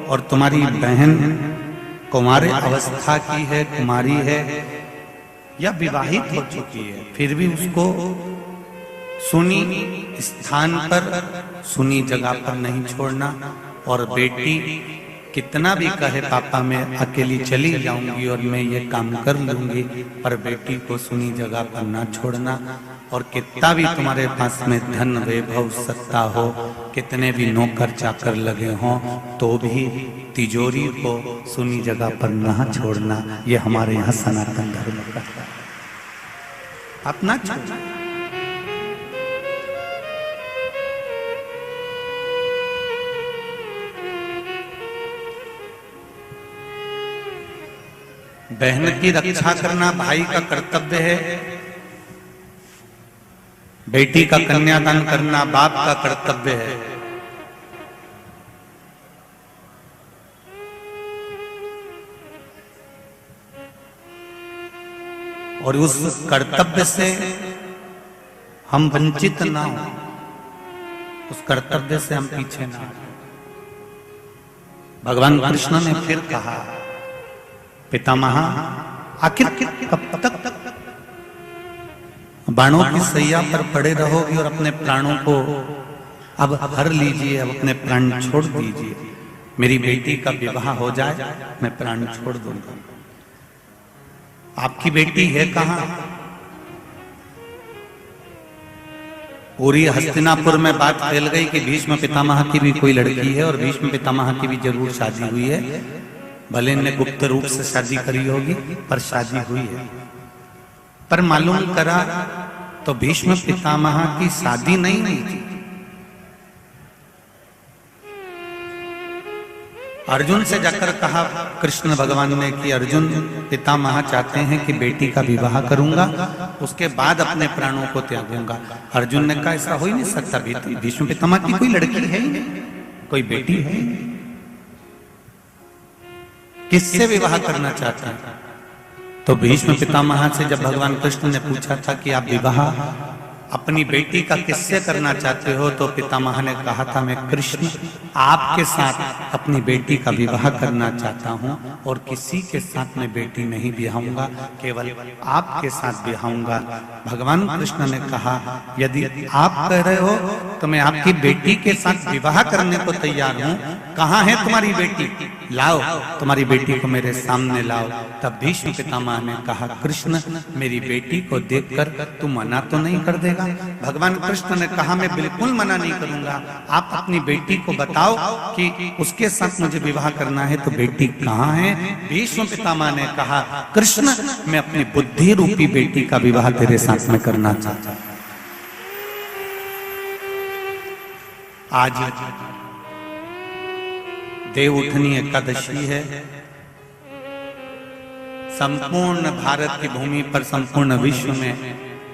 और तुम्हारी बहन कुमारी अवस्था की है, कुमारी है या विवाहित हो चुकी है, फिर भी उसको सुनी स्थान पर, सुनी जगह पर नहीं छोड़ना। और बेटी कितना भी कहे पापा मैं अकेली चली जाऊंगी और मैं ये काम कर लूंगी, पर बेटी को सुनी जगह पर ना छोड़ना। और कितना भी तुम्हारे पास में धन वैभव सत्ता हो, कितने भी नौकर चाकर लगे हों, तो भी तिजोरी को सुनी जगह पर ना छोड़ना। ये हमारे यहाँ सनातन धर्म का है, आप ना छोड़ना। बहन की रक्षा करना भाई का कर्तव्य है, बेटी का कन्यादान करना बाप का कर्तव्य है। और उस कर्तव्य से हम वंचित ना हो, उस कर्तव्य से हम पीछे ना हो। भगवान कृष्ण ने फिर कहा, पितामह आखिर कब तक बाणों की सैया पर पड़े रहोगे और अपने प्राणों को अब हर लीजिए, अब अपने प्राण छोड़ दीजिए। मेरी बेटी का विवाह हो जाए, मैं प्राण छोड़ दूंगा। आपकी बेटी है कहां? पूरी हस्तिनापुर में बात फैल गई कि भीष्म पितामह की भी कोई लड़की है और भीष्म पितामह की भी जरूर शादी हुई है। भले ने गुप्त रूप से शादी करी होगी पर शादी हुई है। पर मालूम करा तो भीष्म पितामह की शादी नहीं हुई थी। अर्जुन से जाकर कहा कृष्ण भगवान ने कि अर्जुन पितामह चाहते हैं कि बेटी का विवाह करूंगा, उसके बाद अपने प्राणों को त्यागूंगा। अर्जुन ने कहा ऐसा हो ही नहीं सकता, भीष्म पितामह की कोई लड़की है ही, कोई बेटी है, किससे विवाह करना चाहता है? तो भीष्म पितामह से जब भगवान कृष्ण ने पूछा था कि आप विवाह अपनी बेटी का किससे करना चाहते हो, तो पितामह ने कहा था मैं कृष्ण आपके साथ अपनी बेटी का विवाह करना चाहता हूं और किसी के साथ मैं बेटी नहीं ब्याहूंगा, केवल आपके साथ ब्याहूंगा। भगवान कृष्ण ने कहा यदि आप कह रहे हो तो मैं आपकी बेटी के साथ विवाह करने को तैयार हूं। कहां है तुम्हारी बेटी? लाओ, तुम्हारी बेटी को मेरे सामने लाओ। तब भीष्म पितामह ने कहा कृष्ण मेरी बेटी को देखकर तू मना तो नहीं कर देगा? भगवान कृष्ण ने कहा मैं बिल्कुल मना नहीं करूंगा, आप अपनी बेटी को बताओ कि उसके साथ मुझे विवाह करना है। तो बेटी कहां है? भीष्म पितामह ने कहा कृष्ण मैं अपनी बुद्धि रूपी बेटी का विवाह तेरे साथ में करना चाहता हूं। आज देवउठनी एकादशी है। संपूर्ण भारत की भूमि पर, संपूर्ण विश्व में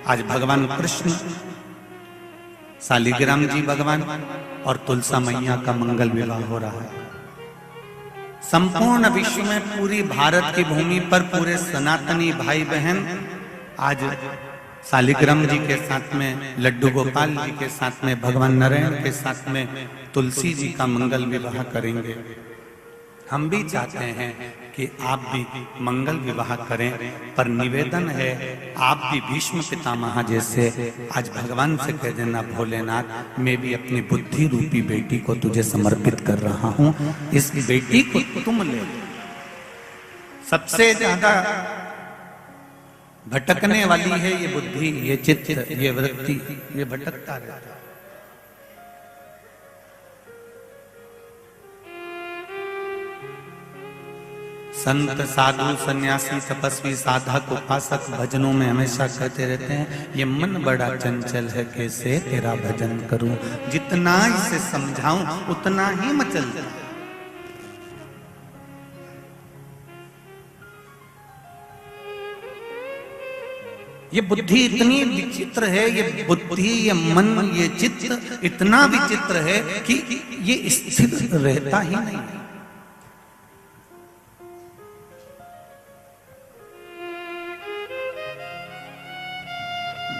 आज भगवान कृष्ण, शालिग्राम जी भगवान और तुलसा मैया का मंगल विवाह हो रहा है। संपूर्ण विश्व में, पूरी भारत की भूमि पर पूरे सनातनी भाई बहन आज शालिग्राम जी के साथ में, लड्डू गोपाल जी के साथ में, भगवान नारायण के साथ में तुलसी जी का मंगल विवाह करेंगे। हम भी चाहते हैं कि आप भी मंगल विवाह करें, पर निवेदन है आप भी भीष्म पितामह जैसे आज भगवान से कह देना भोलेनाथ मैं भी अपनी बुद्धि रूपी बेटी को तुझे समर्पित कर रहा हूं, इस बेटी को तुम ले। सबसे ज्यादा भटकने वाली है ये बुद्धि, ये चित्त, ये वृत्ति, ये भटकता रहता है। संत साधु सन्यासी तपस्वी साधक उपासक भजनों में हमेशा कहते रहते हैं ये मन बड़ा चंचल है कैसे तेरा भजन करूं, जितना इसे समझाऊं उतना ही मचलता है। ये बुद्धि इतनी विचित्र है, ये बुद्धि, ये मन, ये चित्त इतना विचित्र है कि ये स्थिर रहता ही नहीं है।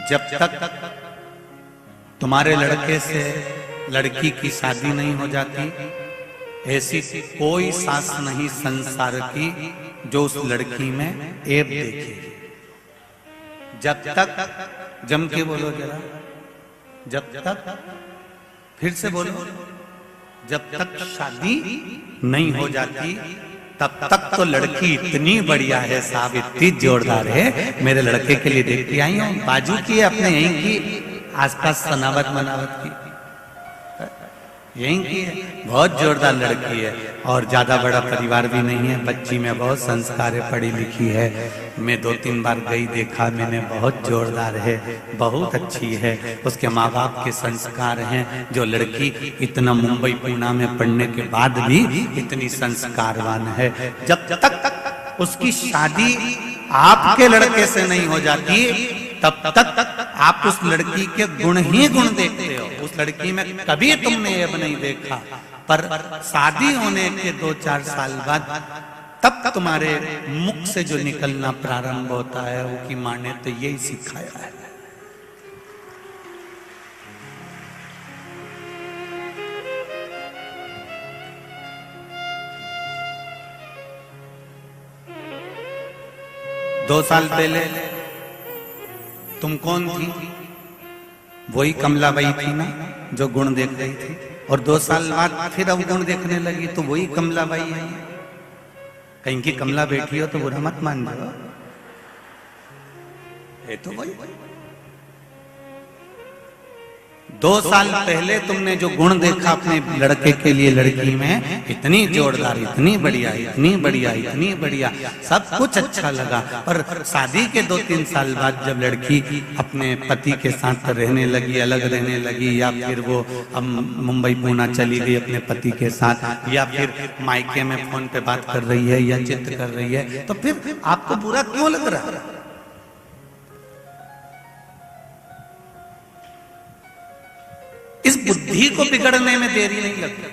जब तक तुम्हारे लड़के से लड़की की शादी नहीं हो जाती, ऐसी कोई सास नहीं संसार की जो उस लड़की में ऐब देखेगी। जब तक, जम के बोलो जरा, जब तक, फिर से बोलो, जब तक शादी नहीं हो जाती तब तक तो लड़की इतनी बढ़िया है साहब, इतनी जोरदार है। मेरे लड़के के लिए देखती आई हूँ, बाजू की है, अपने यहीं की, आसपास सनावत मनावत की, यहीं की है, बहुत जोरदार लड़की है और ज्यादा बड़ा परिवार भी नहीं है। बच्ची में बहुत संस्कार है, पढ़ी लिखी है। मैं 2-3 बार गई, देखा मैंने, बहुत जोरदार है, बहुत अच्छी है। उसके माँ बाप के संस्कार हैं। जो लड़की इतना मुंबई पूना में पढ़ने के बाद भी इतनी संस्कारवान है, जब तक उसकी शादी आपके लड़के से नहीं हो जाती तब तक आप उस लड़की के गुण ही गुण देखते हो। उस लड़की में कभी तुमने ऐब नहीं देखा, पर शादी होने के 2-4 साल बाद तब तुम्हारे मुख से जो निकलना प्रारंभ होता है वो की माँ ने तो यही सिखाया है। दो साल पहले तुम कौन थी? वही कमलाबाई थी ना जो गुण देख रही थी, और 2 साल बाद फिर अब गुण देखने लगी तो वही कमलाबाई है। कहीं की कमला बैठी हो तो बुरा मत मान जाओ, ये तो वही। 2 साल पहले तुमने जो गुण देखा अपने लड़के के लिए लड़की में, इतनी जोरदार, इतनी बढ़िया, इतनी बढ़िया, इतनी बढ़िया, सब कुछ अच्छा लगा। पर शादी के 2-3 साल बाद जब लड़की अपने पति के साथ रहने लगी, अलग रहने लगी, या फिर वो मुंबई पूना चली गई अपने पति के साथ, या फिर मायके में फोन पे बात कर रही है या चित कर रही है, तो फिर आपको बुरा क्यों लग रहा है? इस बुद्धि को बिगड़ने में देरी नहीं लगती।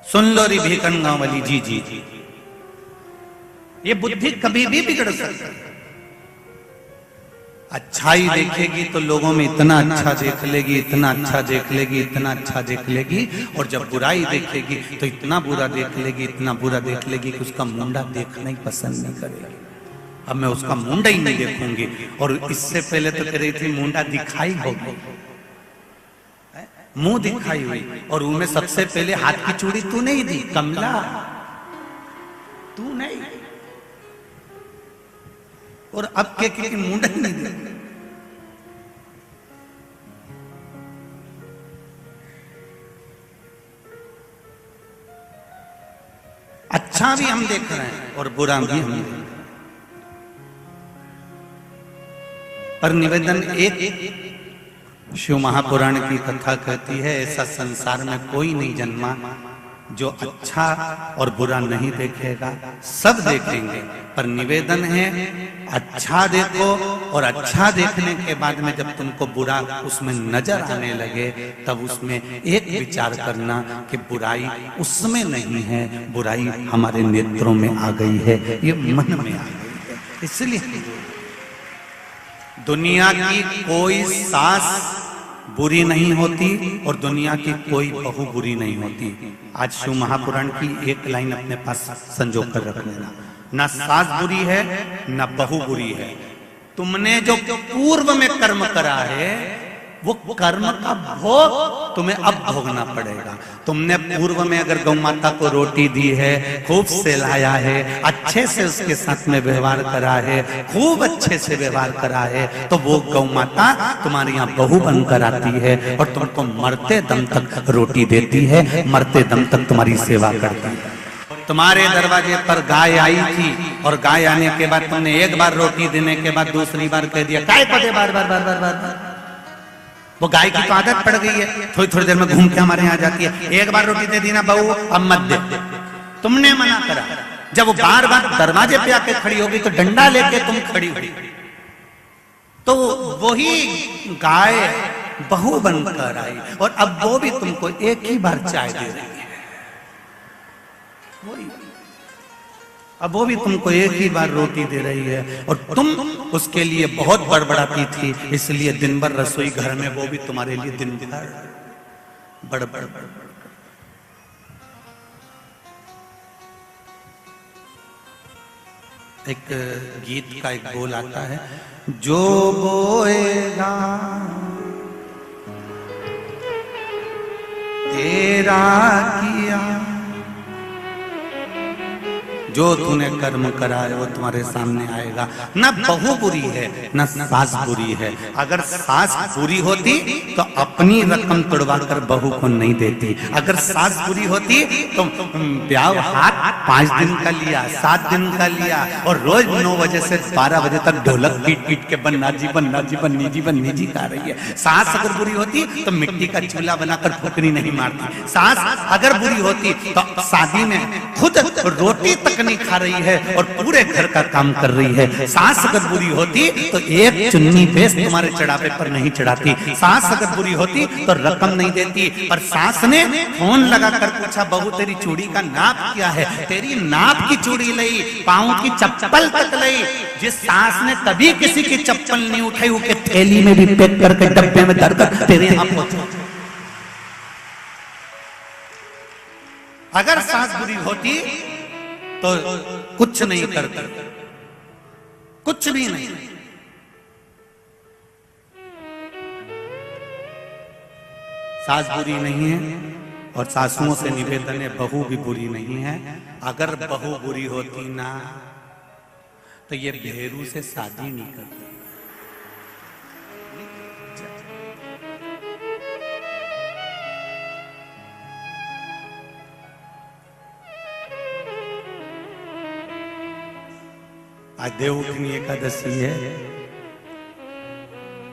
सुन लो री भीकन गांव वाली जी जी जी, ये बुद्धि कभी भी बिगड़ सकती है। अच्छाई देखेगी तो लोगों में इतना अच्छा देख लेगी, इतना अच्छा देख लेगी, इतना अच्छा देख लेगी, और जब बुराई देखेगी तो इतना बुरा देख लेगी, इतना बुरा देख लेगी कि उसका मुंडा देखना ही पसंद नहीं करेगी। अब मैं उसका मुंडा ही नहीं देखूंगी। और इससे पहले तो कह रही थी मुंडा दिखाई होगी, मुंह दिखाई हुई, और उनमें सबसे पहले हाथ की चूड़ी तू नहीं दी कमला, तू नहीं, और अब के मुंडा ही नहीं दे। अच्छा भी हम देख रहे हैं और बुरा भी हम देख रहे हैं। पर निवेदन एक, शिव महापुराण की कथा कहती है, ऐसा संसार में कोई नहीं जन्मा जो अच्छा और बुरा नहीं देखेगा, सब देखेंगे। पर निवेदन है अच्छा देखो, और अच्छा देखने के बाद में जब तुमको बुरा उसमें नजर आने लगे, तब उसमें एक विचार करना कि बुराई उसमें नहीं है, बुराई हमारे नेत्रों में आ गई है, ये मन में आ गई है। इसलिए दुनिया की कोई सास बुरी नहीं होती और दुनिया की कोई बहू बुरी नहीं होती। आज शिव महापुराण की एक लाइन अपने पास संजो कर रख लेना, ना सास बुरी है ना बहू बुरी है। तुमने जो पूर्व में कर्म करा है वो कर्म का भोग तुम्हें अब भोगना पड़ेगा। तुमने पूर्व में अगर गौ माता को रोटी दी है, खूब सहलाया है, अच्छे से उसके साथ में व्यवहार करा है, खूब अच्छे से व्यवहार करा है, तो वो गौ माता तुम्हारे यहाँ बहू बनकर आती है और तुमको मरते दम तक रोटी देती है, मरते दम तक तुम्हारी सेवा करती है। तुम्हारे दरवाजे पर गाय आई थी और गाय आने के बाद तुमने एक बार रोटी देने के बाद दूसरी बार कह दिया काय को दे, बार बार बार बार बार। वो गाय की तो आदत पड़ गई है, थोड़ी थोड़ी देर में घूम के हमारे यहाँ जाती है, एक बार रोटी दे दी ना बहू, अब मत दे। तुमने मना करा। जब वो बार बार दरवाजे पे आके खड़ी होगी तो डंडा लेके तुम खड़ी हुई, तो वही गाय बहू बनकर आई और अब वो भी तुमको एक ही बार चाय दे रही है। वही अब वो भी तुमको एक ही बार रोटी दे रही है और तुम उसके लिए बहुत बड़बड़ाती थी, इसलिए दिन भर रसोई घर में वो भी तुम्हारे लिए दिन भर बड़बड़। एक गीत का एक बोल आता है, जो बोएगा तेरा किया, जो तूने कर्म करा है वो तुम्हारे सामने आएगा। न बहू बुरी है न सास बुरी है। अगर सास बुरी होती तो अपनी रकम तोड़वा कर बहू को नहीं देती। अगर सास बुरी होती तो ब्याह हाथ 5 दिन का लिया, 7 दिन का लिया और रोज 9 बजे से 12 बजे तक ढोलक पीट पीट के बन्ना जी बन्ना जी बन्नी जी बन्नी जी गा रही है। सास अगर बुरी होती तो मिट्टी का चूल्हा बनाकर फुकरी नहीं मारती। सास अगर बुरी होती तो शादी में खुद रोटी तक नहीं खा रही है और पूरे घर का काम कर रही है। सास अगर बुरी होती तो एक चुन्नी बेस तुम्हारे चढ़ावे पर नहीं चढ़ाती। सास अगर बुरी होती तो रकम नहीं देती। पर सास ने फोन लगाकर पूछा, बहू तेरी चूड़ी का नाप क्या है? तेरी नाप की चूड़ी लई, पांव की चप्पल तक लई। जिस सास ने कभी किसी की चप्पल नहीं उठाई, उसके थैली में भी पैक करके डब्बे में धरकर तेरे यहाँ पहुंचा। अगर सास बुरी होती तो कुछ नहीं करती, कुछ भी नहीं। सास बुरी नहीं है और सासुओं से निवेदन है, बहू भी बुरी नहीं है। अगर बहू बुरी होती ना तो ये भेरू से शादी नहीं करती। आज देवउठनी एकादशी है।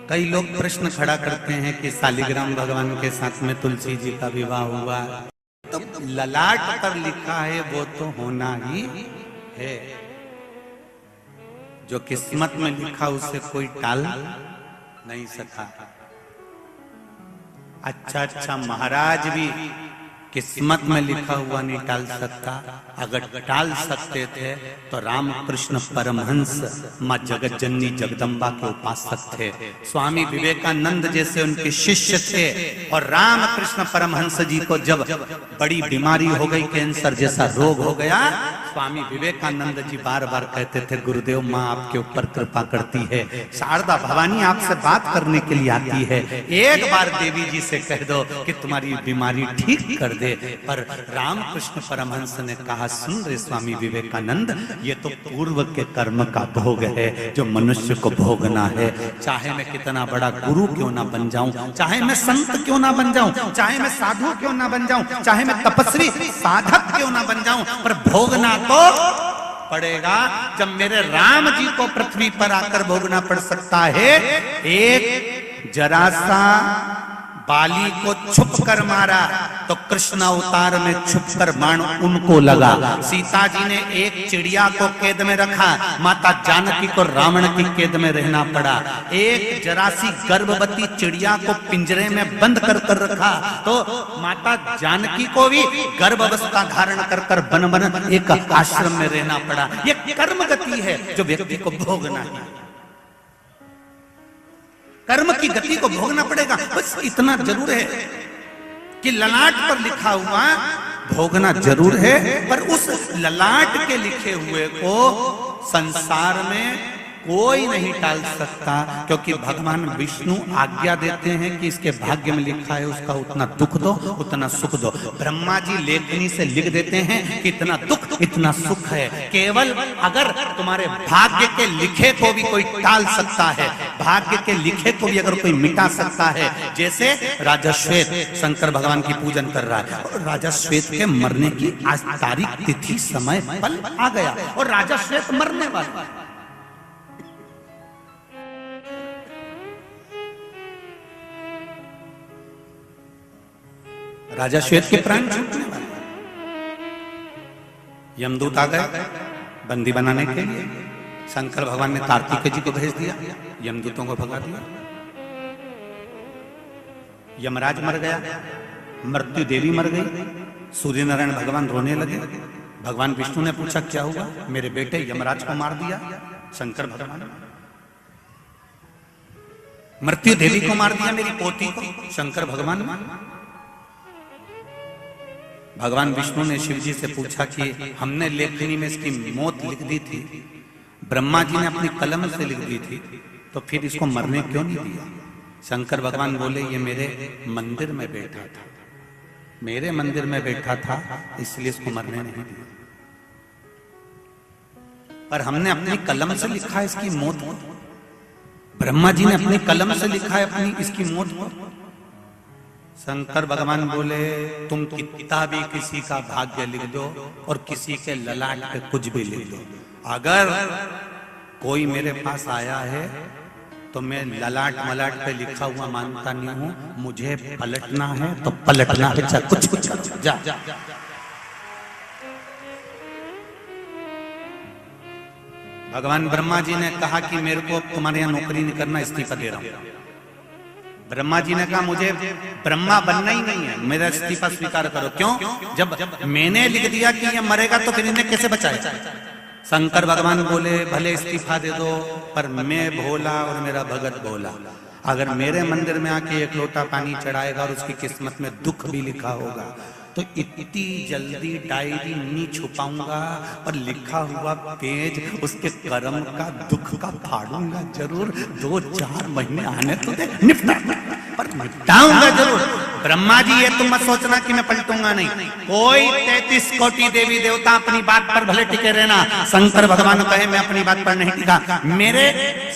कई लोग प्रश्न खड़ा करते हैं कि शालिग्राम भगवान के साथ में तुलसी जी का विवाह हुआ, तो ललाट पर लिखा है वो तो होना ही है। जो किस्मत में लिखा उसे कोई टाल नहीं सका। अच्छा महाराज भी किस्मत में लिखा हुआ नहीं टाल सकता। अगर टाल सकते थे तो रामकृष्ण परमहंस माँ जगत जननी जगदम्बा के उपासक थे। स्वामी विवेकानंद जैसे उनके शिष्य थे। और रामकृष्ण परमहंस जी को जब बड़ी बीमारी हो गई, कैंसर जैसा रोग हो गया, स्वामी विवेकानंद जी बार बार कहते थे, गुरुदेव माँ आपके ऊपर कृपा करती है, शारदा भवानी आपसे बात करने के लिए आती है, एक बार देवी जी से कह दो कि तुम्हारी बीमारी ठीक कर दे। पर रामकृष्ण परमहंस ने कहा, सुन रे स्वामी विवेकानंद, ये तो पूर्व के कर्म का भोग है जो मनुष्य को भोगना है। चाहे मैं कितना बड़ा गुरु क्यों ना बन जाऊं, चाहे मैं संत क्यों ना बन जाऊं, चाहे मैं साधु क्यों ना बन जाऊं, चाहे मैं तपस्वी साधक क्यों ना बन जाऊं, पर भोगना तो पड़ेगा। जब मेरे राम जी को पृथ्वी पर आकर भोगना पड़ सकता है, एक जरा सा बाली को छुप कर मारा तो कृष्ण अवतार में छुप कर बाण उनको लगा। सीता जी ने एक चिड़िया को कैद में रखा, माता जानकी को रावण की कैद में रहना पड़ा। एक जरा सी गर्भवती चिड़िया को पिंजरे में बंद कर कर रखा तो माता जानकी को भी गर्भ अवस्था धारण कर कर बन बन एक आश्रम में रहना पड़ा। ये कर्म गति है जो व्यक्ति को भोगना है। कर्म की गति को भोगना पड़ेगा। बस इतना जरूर है कि ललाट पर लिखा हुआ भोगना जरूर है, पर उस ललाट के लिखे हुए को संसार में कोई नहीं टाल सकता, क्योंकि भगवान विष्णु आज्ञा देते हैं कि इसके भाग्य में लिखा है उसका उतना दुख दो, उतना सुख दो। ब्रह्मा जी लेखनी से लिख देते हैं कि इतना दुख इतना सुख है। केवल अगर तुम्हारे भाग्य के लिखे को भी कोई टाल सकता है, भाग्य के लिखे को भी अगर कोई मिटा सकता है, जैसे राजा श्वेत शंकर भगवान की पूजन कर रहा है और राजा श्वेत के मरने की आज तारीख तिथि समय पल आ गया और राजा श्वेत मरने वाला। राजा श्वेत के प्राण छूटने वाले, यमदूत आ गए बंदी बनाने के लिए। शंकर भगवान ने कार्तिकेय जी को भेज दिया, यमदूतों को भगा दिया। यमराज मर गया, मृत्यु देवी मर गई, सूर्य नारायण भगवान रोने लगे। भगवान विष्णु ने पूछा क्या हुआ, मेरे बेटे यमराज को मार दिया शंकर भगवान। मृत्यु देवी को मार दिया, मेरी पोती को शंकर भगवान। भगवान विष्णु ने शिव जी से पूछा कि हमने लेखनी में इसकी मौत लिख दी थी, ब्रह्मा जी ने अपनी कलम से लिख दी थी, तो फिर इसको मरने क्यों नहीं दिया। शंकर भगवान बोले, ये मेरे मंदिर में बैठा था, मेरे मंदिर में बैठा था, इसलिए इसको मरने नहीं दिया। पर हमने अपनी कलम से लिखा है इसकी मौत को, ब्रह्मा जी ने अपनी कलम से लिखा है अपनी इसकी मौत को। शंकर भगवान बोले, तुम कितना भी किसी का भाग्य लिख दो और किसी के ललाट पे कुछ भी लिख दो, अगर कोई मेरे पास आया है तो मैं ललाट मलाट पे लिखा हुआ मानता नहीं हूं, मुझे पलटना है तो पलटना है, चाहे कुछ जा। भगवान ब्रह्मा जी ने कहा कि मेरे को तुम्हारे यहाँ नौकरी नहीं करना, इस्तीफा दे रहा हूं। ब्रह्मा जी ने कहा मुझे ब्रह्मा बनना ही नहीं है, मेरा इस्तीफा स्वीकार करो। क्यों? जब मैंने लिख दिया कि ये मरेगा तो फिर इन्हें कैसे बचाए। शंकर भगवान बोले, भले इस्तीफा दे दो, पर मैं भोला और मेरा भगत भोला, अगर मेरे मंदिर में आके एक लोटा पानी चढ़ाएगा और उसकी किस्मत में दुख भी लिखा होगा तो इतनी जल्दी डायरी नहीं छुपाऊंगा और लिखा हुआ पेज उसके कर्म का दुख का फाड़ूंगा जरूर। 2-4 महीने आने तो दे, निपटा पर मिटाऊंगा जरूर। ब्रह्मा जी ये तुम मत सोचना कि मैं पलटूंगा नहीं। कोई 33 कोटि देवी देवता अपनी बात पर भले टिके रहना, शंकर भगवान कहे मैं अपनी बात पर नहीं टिका। मेरे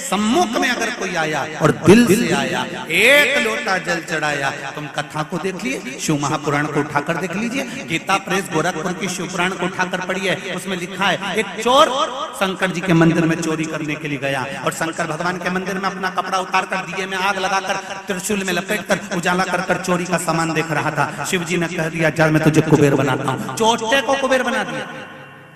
सम्मुख में अगर कोई आया और दिल से आया, एक लोटा जल चढ़ाया, तुम कथा को देख लिए, शिव महापुराण को उठाकर देख लीजिए, गीता प्रेस गोरखपुर की शिव पुराण को उठाकर पढ़िए, उसमें लिखा है एक चोर शंकर जी के मंदिर में चोरी करने के लिए गया और शंकर भगवान के मंदिर में अपना कपड़ा उतार कर दिए में आग लगाकर त्रिशूल में लपेट कर उजाला कर चोरी का सामान देख रहा था। शिव जी ने कह दिया चल मैं तुझे कुबेर बनाता हूं। चोटे को कुबेर बना दिया,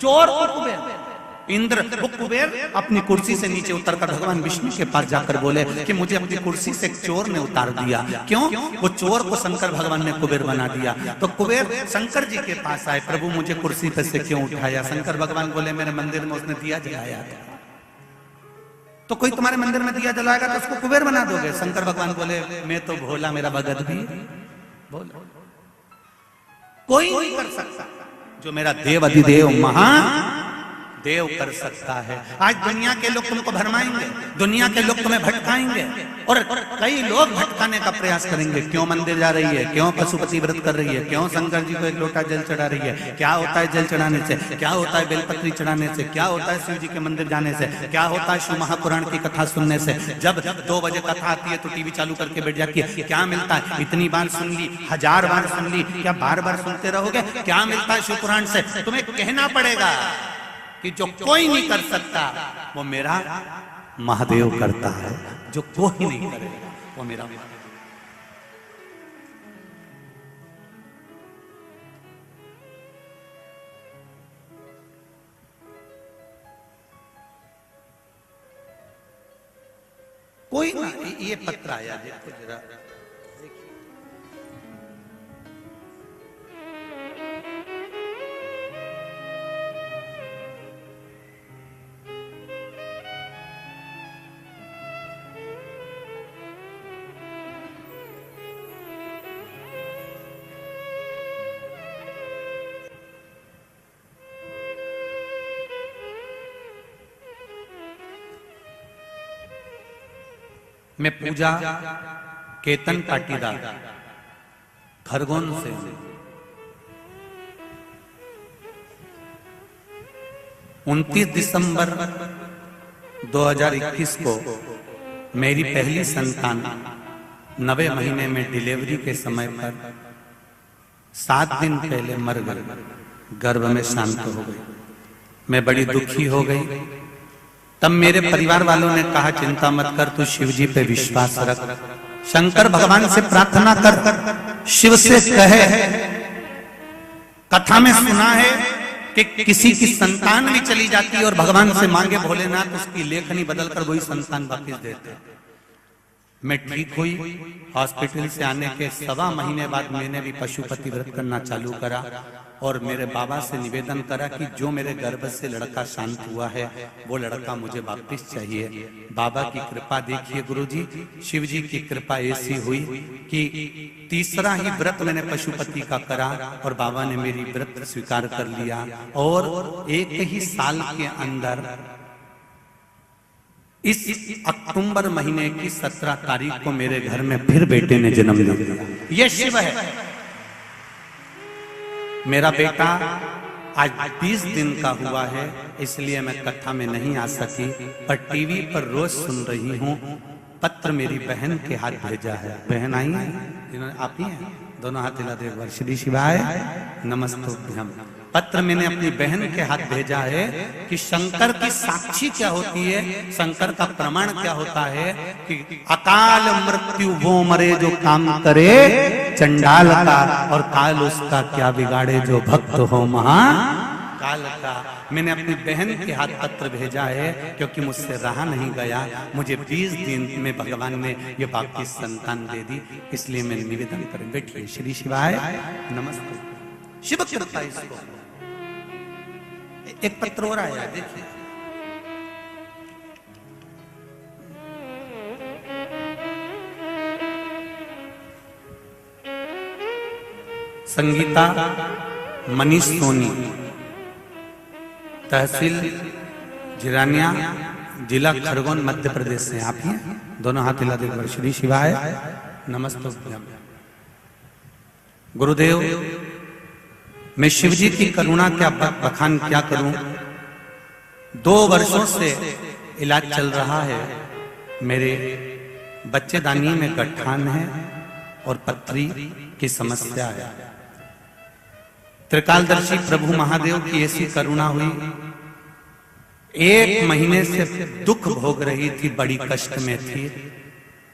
चोर को कुबेर। इंद्र वो कुबेर अपनी कुर्सी से नीचे उतरकर भगवान विष्णु के पास जाकर बोले कि मुझे अपनी कुर्सी से एक चोर ने उतार दिया। क्यों? वो चोर को शंकर भगवान ने कुबेर बना दिया। तो कुबेर शंकर जी के पास आए, प्रभु मुझे कुर्सी पे से क्यों उठाया? शंकर भगवान बोले मेरे मंदिर में उसने दिया जलाया था, तो कोई तुम्हारे मंदिर में दिया जलाएगा तो उसको कुबेर बना दोगे? शंकर भगवान बोले मैं तो भोला, मेरा भगत भी भोला, कोई नहीं कर सकता जो मेरा देव अधिदेव महादेव कर सकता है। आज दुनिया के लोग तुमको भरमाएंगे, दुनिया के लोग तुम्हें भटकाएंगे और कई लोग भटकाने का प्रयास करेंगे। क्यों मंदिर जा रही है, क्यों पशुपति व्रत कर रही है, क्यों शंकर जी को एक लोटा जल चढ़ा रही है, क्या होता है जल चढ़ाने से, क्या होता है बेलपत्री चढ़ाने से, क्या होता है शिव जी के मंदिर जाने से, क्या होता है शिव महापुराण की कथा सुनने से। जब 2 बजे कथा आती है तो टीवी चालू करके बैठ जाती है, क्या मिलता है? इतनी बार सुन ली, 1000 बार सुन ली, क्या बार बार सुनते रहोगे? क्या मिलता है शिव पुराण से? तुम्हें कहना पड़ेगा कि जो कोई नहीं कर सकता वो मेरा महादेव करता है, जो कोई नहीं करेगा वो मेरा महादेव। कोई ना, ये पत्र आया देखो जरा, मैं पूजा केतन पाटीदार खरगोन से 29 दिसंबर 2021 को मेरी पहली संतान 9वें महीने में डिलीवरी के समय पर 7 दिन पहले मर गई, गर्भ में शांत हो गई। मैं बड़ी दुखी हो गई। तब मेरे परिवार वालों ने कहा चिंता मत कर, तू शिव जी पे विश्वास रख, शंकर भगवान से प्रार्थना कर, शिव से कहे। कथा में सुना है कि किसी की संतान भी चली जाती है और भगवान से मांगे भोलेनाथ उसकी लेखनी बदलकर वही संतान वापस देते हैं। मैं ठीक हुई, हॉस्पिटल से आने के 1.25 महीने बाद मैंने भी पशुपति व्रत करना चालू करा और मेरे बाबा से निवेदन करा कि जो मेरे गर्भ से लड़का शांत हुआ है वो लड़का मुझे वापस चाहिए। बाबा की कृपा देखिए गुरुजी, शिव जी की कृपा ऐसी हुई कि तीसरा ही व्रत मैंने पशुपति का करा और बाबा ने मेरी व्रत स्वीकार कर लिया और एक ही साल के अंदर इस अक्टूबर महीने की 17 तारीख को मेरे घर में फिर बेटे ने जन्म लिया। ये शिव है। मेरा बेटा आज 20 दिन का हुआ है, इसलिए मैं कथा में नहीं आ सकी, पर टीवी पर रोज सुन रही हूँ। पत्र मेरी बहन के हाथ भेजा है। बहन आई है, जिन्होंने आप ही हैं, दोनों हाथ हिला दे एक बार। श्री शिवाय नमस्तुभ्यम। पत्र मैंने अपनी बहन के हाथ भेजा है कि शंकर की साक्षी क्या होती है, शंकर का प्रमाण क्या होता है कि अकाल मृत्यु वो मरे जो काम करे चंडाल का, और काल उसका क्या बिगाड़े जो भक्त हो महाकाल का। मैंने अपनी बहन के हाथ पत्र भेजा है क्योंकि मुझसे रहा नहीं गया। मुझे 20 दिन में भगवान ने ये वापस संतान दे दी, इसलिए मैं निवेदन करें। बैठिए। श्री शिवाय नमस्ते। शिव कृपा। इसको एक पत्र और आया, देखिए। संगीता मनीष सोनी, तहसील जिरानिया, जिला खरगोन, मध्य प्रदेश से। आप ही दोनों हाथ हिला देकर। श्री शिवाय नमस्तुभ्यम। गुरुदेव, मैं शिव जी की करुणा क्या बखान क्या करूं। 2 वर्षों से इलाज चल रहा है। मेरे बच्चेदानी में गठान है और पथरी की समस्या है। त्रिकालदर्शी प्रभु महादेव की ऐसी करुणा हुई, 1 महीने से दुख भोग रही थी, बड़ी कष्ट में थी।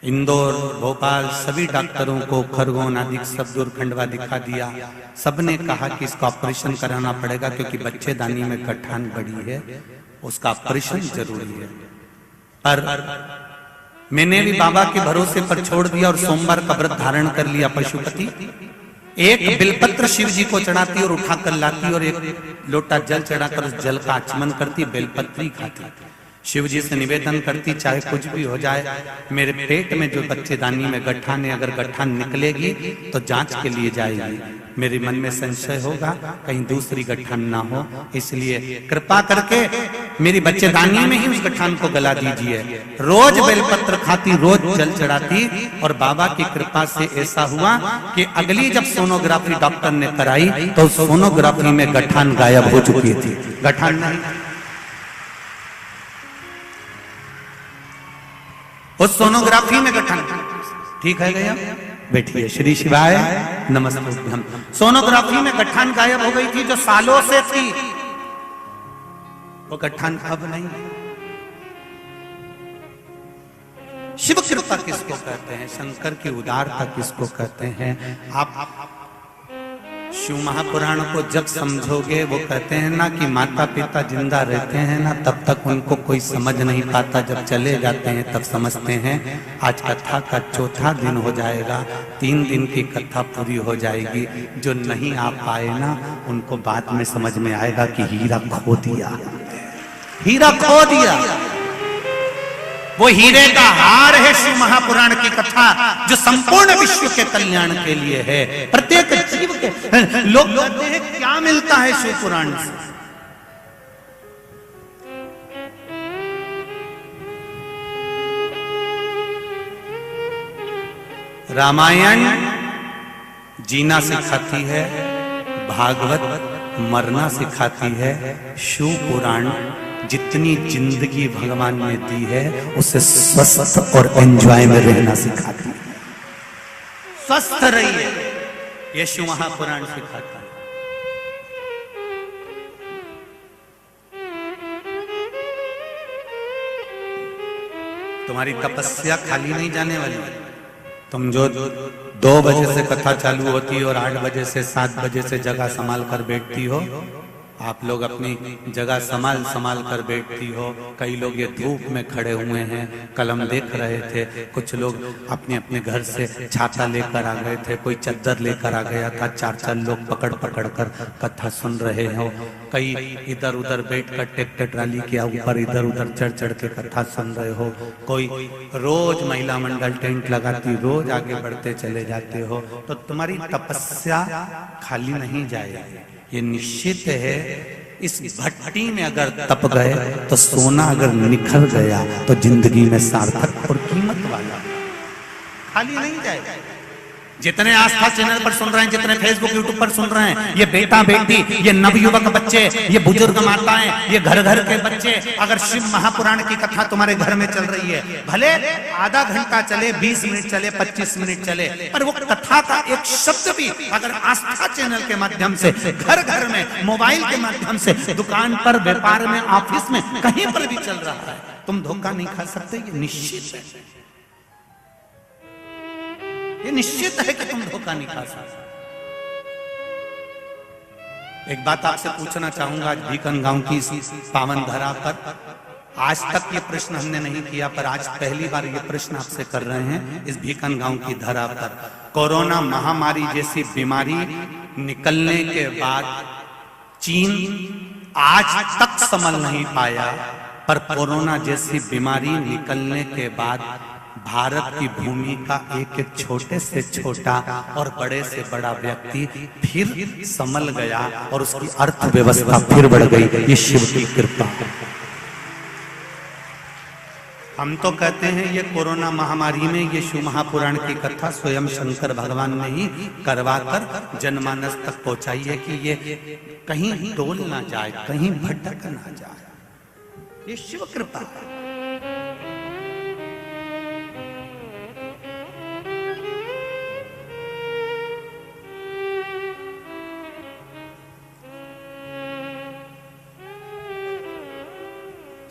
इंदौर, भोपाल सभी डॉक्टरों को, खरगोन आदि सब दूरखंडवा दिखा दिया। सबने कहा कि इसका ऑपरेशन कराना पड़ेगा क्योंकि बच्चेदानी में गठान बड़ी है, उसका ऑपरेशन जरूरी है। पर मैंने भी बाबा के भरोसे पर छोड़ दिया और सोमवार का व्रत धारण कर लिया। पशुपति एक बेलपत्र शिव जी को चढ़ाती और उठाकर लाती और 1 लोटा जल चढ़ाकर उस जल का आचमन करती, बेलपत्री खाती। शिव जी से निवेदन करती, चाहे कुछ भी हो जाए, मेरे पेट में जो बच्चेदानी में गठान है, अगर गठान निकलेगी तो जांच के लिए जाएगी। मेरे मन में संशय होगा कहीं दूसरी गठान ना हो, इसलिए कृपा करके मेरी बच्चेदानी में ही उस गठान को गला दीजिए। रोज बेलपत्र खाती, रोज जल चढ़ाती और बाबा की कृपा से ऐसा हुआ कि अगली जब सोनोग्राफी डॉक्टर ने कराई तो सोनोग्राफी में गठान गायब हो चुकी थी। गठान नहीं, उस सोनोग्राफी में गठान ठीक है गया। बैठिए, श्री शिवाय नमस्ते। सोनोग्राफी में गठान गायब हो गई थी जो सालों से थी, वो गठान अब नहीं। शिव कृपा किसको कहते हैं, शंकर की उदारता किसको कहते हैं। आप शिव महापुराण को जब समझोगे, वो कहते हैं ना कि माता पिता जिंदा रहते हैं ना तब तक उनको कोई समझ नहीं पाता, जब चले जाते हैं तब समझते हैं। आज कथा का 4था दिन हो जाएगा, 3 दिन की कथा पूरी हो जाएगी। जो नहीं आ पाए ना उनको बाद में समझ में आएगा कि हीरा खो दिया, हीरा खो दिया। वो हीरे का हार है शिव महापुराण की कथा, जो संपूर्ण विश्व के कल्याण के लिए है। प्रत्येक जीव के लोग कहते हैं क्या मिलता है शिव पुराण से। रामायण जीना सिखाती है, भागवत मरना सिखाती है, शिव पुराण जितनी जिंदगी भगवान ने दी है उसे स्वस्थ और एंजॉय में रहना सिखाती है। स्वस्थ रहिए, ये शिव महापुराण सिखाता है। तुम्हारी तपस्या खाली नहीं जाने वाली। तुम जो 2 बजे से कथा चालू होती है और 8 बजे से 7 बजे से जगह संभाल कर बैठती हो, आप लोग अपनी जगह संभाल कर बैठती हो। कई लोग ये धूप में खड़े हुए हैं, कलम देख रहे थे। कुछ लोग अपने अपने घर से छाता लेकर आ गए थे, कोई चद्दर लेकर आ गया था। 4-4 लोग पकड़ कर कथा सुन रहे हो। कई इधर उधर बैठकर ट्रैक्टर ट्राली के ऊपर इधर उधर चढ़ के कथा सुन रहे हो। कोई रोज महिला मंडल टेंट लगाती, रोज आगे बढ़ते चले जाते हो। तो तुम्हारी तपस्या खाली नहीं जाएगी, ये निश्चित है। इस भट्टी में अगर तप गए तो सोना अगर निखर गया तो जिंदगी में सार्थक और कीमत वाला, खाली नहीं जाएगा। जितने आस्था चैनल पर सुन रहे हैं, जितने फेसबुक यूट्यूब पर सुन रहे हैं, ये बेटा बेटी, ये नवयुवक बच्चे, ये बुजुर्ग माताएं, ये घर घर के बच्चे, अगर शिव महापुराण की कथा तुम्हारे घर में चल रही है, भले आधा घंटा चले, 20 मिनट चले, 25 मिनट चले, पर वो कथा का एक शब्द भी अगर आस्था चैनल के माध्यम से घर घर में, मोबाइल के माध्यम से, दुकान पर, व्यापार में, ऑफिस में, कहीं पर भी चल रहा है, तुम धोखा नहीं खा सकते। ये निश्चित है, ये निश्चित है कि तुम धोखा नहीं खा सकते। एक बात आपसे पूछना चाहूंगा, आज भीकन गांव की पावन धरा पर, आज तक ये प्रश्न हमने नहीं किया, पर आज पहली बार ये प्रश्न आपसे कर रहे हैं। इस भीकन गांव की धरा पर कोरोना महामारी जैसी बीमारी निकलने के बाद चीन आज तक संभल नहीं पाया, पर कोरोना जैसी बीमारी निकलने के बाद भारत की भूमि का एक एक छोटे से छोटा और बड़े से बड़ा व्यक्ति फिर संभल गया और उसकी अर्थव्यवस्था फिर बढ़ गई। ये शिव की कृपा। हम तो कहते हैं ये कोरोना महामारी में ये शिव महापुराण की कथा स्वयं शंकर भगवान ने ही करवाकर जनमानस तक पहुंचाई है कि ये कहीं डोल ना जाए, कहीं भटक ना जाए। ये शिव कृपा है।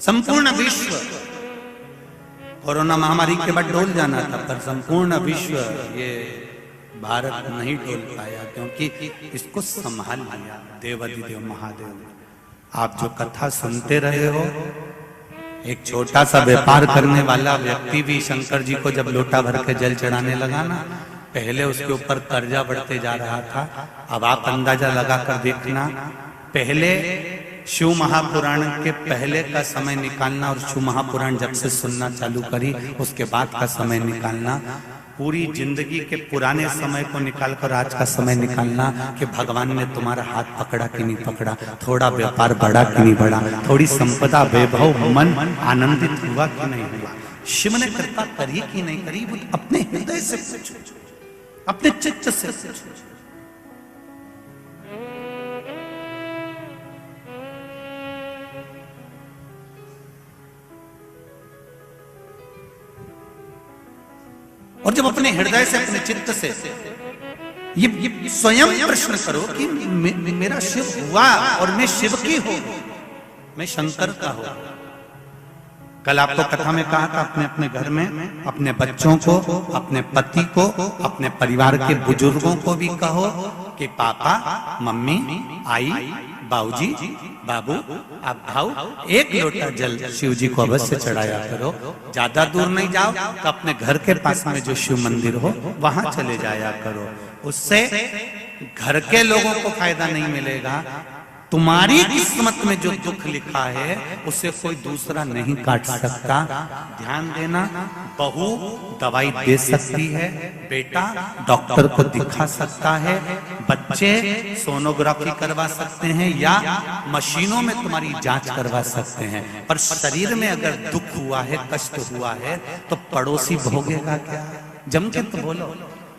संपूर्ण विश्व, कोरोना महामारी के बाद डोल जाना था, पर संपूर्ण विश्व ये भारत नहीं डोल पाया, क्योंकि इसको संभाल लिया देवाधिदेव महादेव। आप जो कथा सुनते रहे हो, एक छोटा सा व्यापार करने वाला व्यक्ति भी शंकर जी को जब लोटा भर के जल चढ़ाने लगा ना, पहले उसके ऊपर कर्जा बढ़ते जा रहा था। अब आप अंदाजा लगा कर देखना, पहले शिव महापुराण के पहले का समय निकालना और शिव महापुराण जब से सुनना चालू करी उसके बाद का समय निकालना, पूरी जिंदगी के पुराने समय को निकालकर आज का समय निकालना कि भगवान ने तुम्हारा हाथ पकड़ा कि नहीं पकड़ा, थोड़ा व्यापार बढ़ा कि नहीं बढ़ा, थोड़ी संपदा वैभव मन आनंदित हुआ कि नहीं हुआ, शिव ने कृपा करी कि नहीं करी, वो अपने हृदय से पूछो, अपने चित्त से पूछो। और जब अपने हृदय से, अपने चित्त से ये स्वयं प्रश्न करो कि मेरा शिव हुआ और मैं शिव की हूं, मैं शंकर का हूं। कल आपको कथा में कहा था, अपने अपने घर में अपने बच्चों को, अपने पति को, अपने परिवार के बुजुर्गों को भी कहो कि पापा, मम्मी, आई, बाबूजी, बाबू, आप भाऊ, एक लोटा जल शिव जी को अवश्य चढ़ाया करो। ज्यादा दूर नहीं जाओ तो अपने घर के पास में जो शिव मंदिर हो वहां चले जाया करो। उससे घर के लोगों को फायदा नहीं मिलेगा, तुम्हारी किस्मत में जो दुख लिखा है उसे कोई दूसरा नहीं काट सकता। ध्यान देना, बहू दवाई दे सकती है, बेटा डॉक्टर को दिखा सकता है, बच्चे सोनोग्राफी करवा सकते हैं या मशीनों में तुम्हारी जांच करवा सकते हैं, पर शरीर में अगर दुख हुआ है, कष्ट हुआ है तो पड़ोसी भोगेगा क्या? जम के तो बोलो,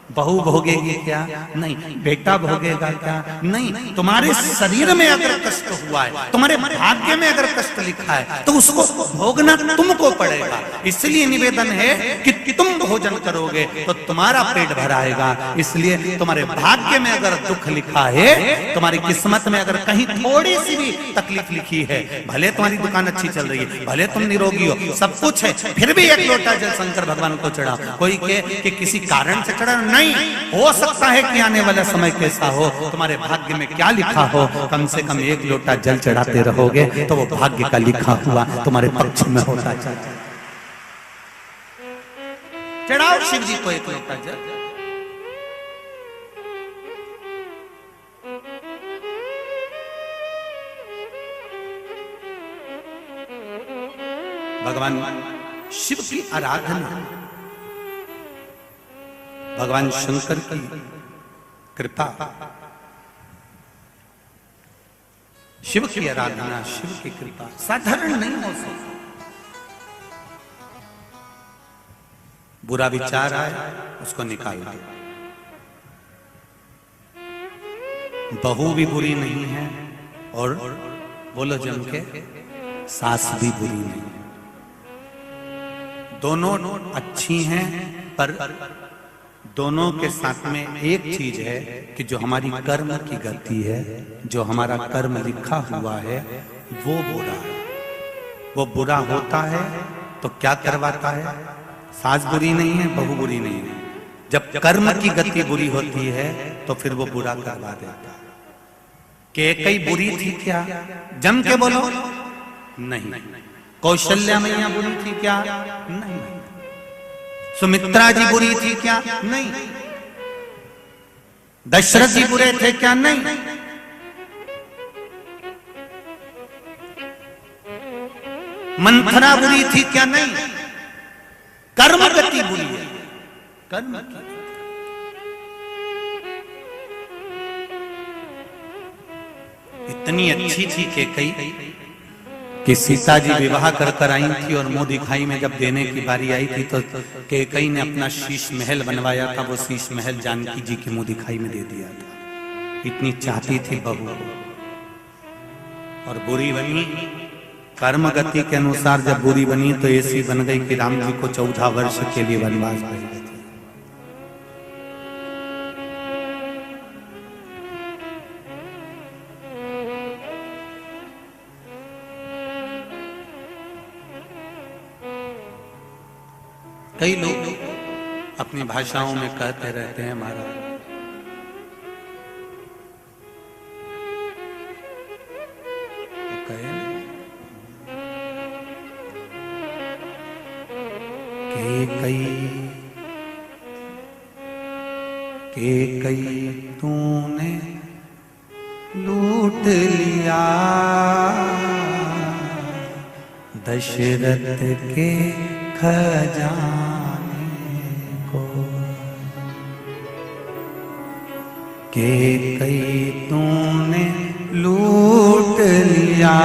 बहू भोगेगी क्या? नहीं। बेटा भोगेगा क्या? नहीं। तुम्हारे शरीर में अगर कष्ट हुआ है, तुम्हारे भाग्य में अगर कष्ट लिखा है तो उसको भोगना तुमको पड़ेगा। इसलिए निवेदन है कि तुम भोजन करोगे तो तुम्हारा पेट भराएगा। इसलिए तुम्हारे भाग्य में अगर दुख लिखा है, तुम्हारी किस्मत में अगर कहीं थोड़ी सी भी तकलीफ लिखी है, भले तुम्हारी दुकान अच्छी चल रही है, भले तुम निरोगी हो, सब कुछ है, फिर भी एक लोटा जल शंकर भगवान को चढ़ा। कोई कहे कि किसी कारण से चढ़ा, नहीं, हो सकता है कि आने वाला समय कैसा हो, तुम्हारे भाग्य में क्या लिखा हो, कम से कम एक लोटा जल चढ़ाते रहोगे तो वो भाग्य का लिखा हुआ तुम्हारे पक्ष में होता जाए। चढ़ाओ शिव जी को एक लोटा जल। भगवान शिव की आराधना, भगवान शंकर की कृपा, शिव की आराधना, शिव की कृपा साधारण नहीं हो सकती। बुरा विचार आए उसको निकाल दो। बहू भी बुरी नहीं है और बोलो जम के, सास भी बुरी नहीं है, दोनों अच्छी हैं, पर दोनों के साथ में एक चीज है कि जो हमारी कर्म की गति है, जो हमारा कर्म लिखा हुआ है वो बुरा है। वो बुरा होता है तो क्या करवाता है? सास बुरी नहीं है, बहू बुरी नहीं है, जब कर्म की गति बुरी होती है तो फिर वो बुरा करवा देता है। कैकेयी बुरी थी क्या? जम के बोलो, नहीं। कौशल्या मैया बुरी थी क्या? नहीं। सुमित्रा जी बुरी थी क्या? नहीं। दशरथ जी बुरे थे क्या? नहीं। मंथरा बुरी थी क्या? नहीं। कर्म गति बुरी है, कर्म की। इतनी अच्छी थी कैकेयी, कि सीता जी विवाह कर आई थी और मोदी खाई में जब देने की बारी आई थी तो कैकेयी ने अपना शीश महल बनवाया था, वो शीश महल जानकी जी की मोदी खाई में दे दिया था। इतनी चाहती थी बहू को, और बुरी बनी कर्म गति के अनुसार। जब बुरी बनी तो ऐसी बन गई कि राम जी को 14 वर्ष के लिए वनवास भेज दिया। कई लोग अपनी भाषाओं में कहते रहते हैं महाराज कैकेयी तूने लूट लिया दशरथ के खजाने को। कैकेयी तूने लूट लिया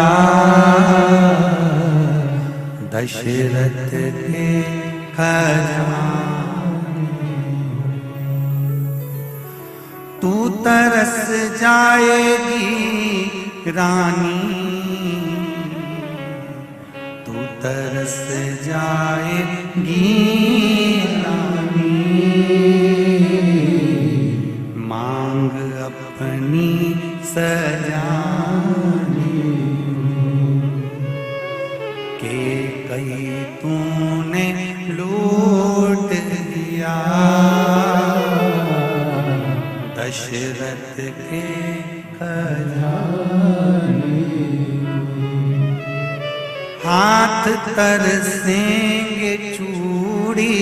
दशरथ के खजाने। तू तरस जाएगी रानी, तू तरस जाएगी रानी, मांग अपनी सजानी। कैकेयी तूने लूट लिया दशरथ के खजाने। हाथ तरसेंगे चूड़ी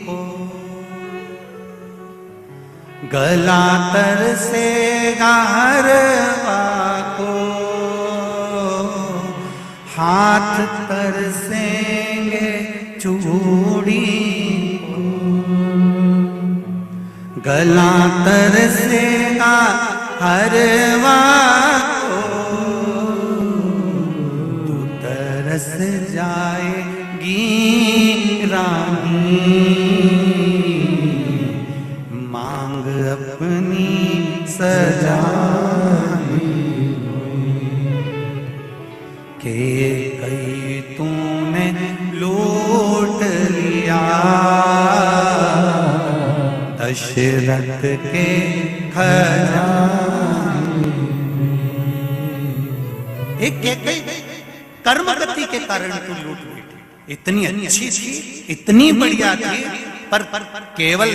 को, गला तरसेगा हरवा को। हाथ तरसेंगे चूड़ी को, गला तरसेगा हरवा को। तू तरस जाएगी रानी, मांग अपनी सजानी। कैकेयी तूने लूट लिया दशरथ के खजाने। एक कैकेयी कर्म गति के कारण तू लूट बैठी। इतनी अच्छी थी, इतनी बढ़िया थी, पर केवल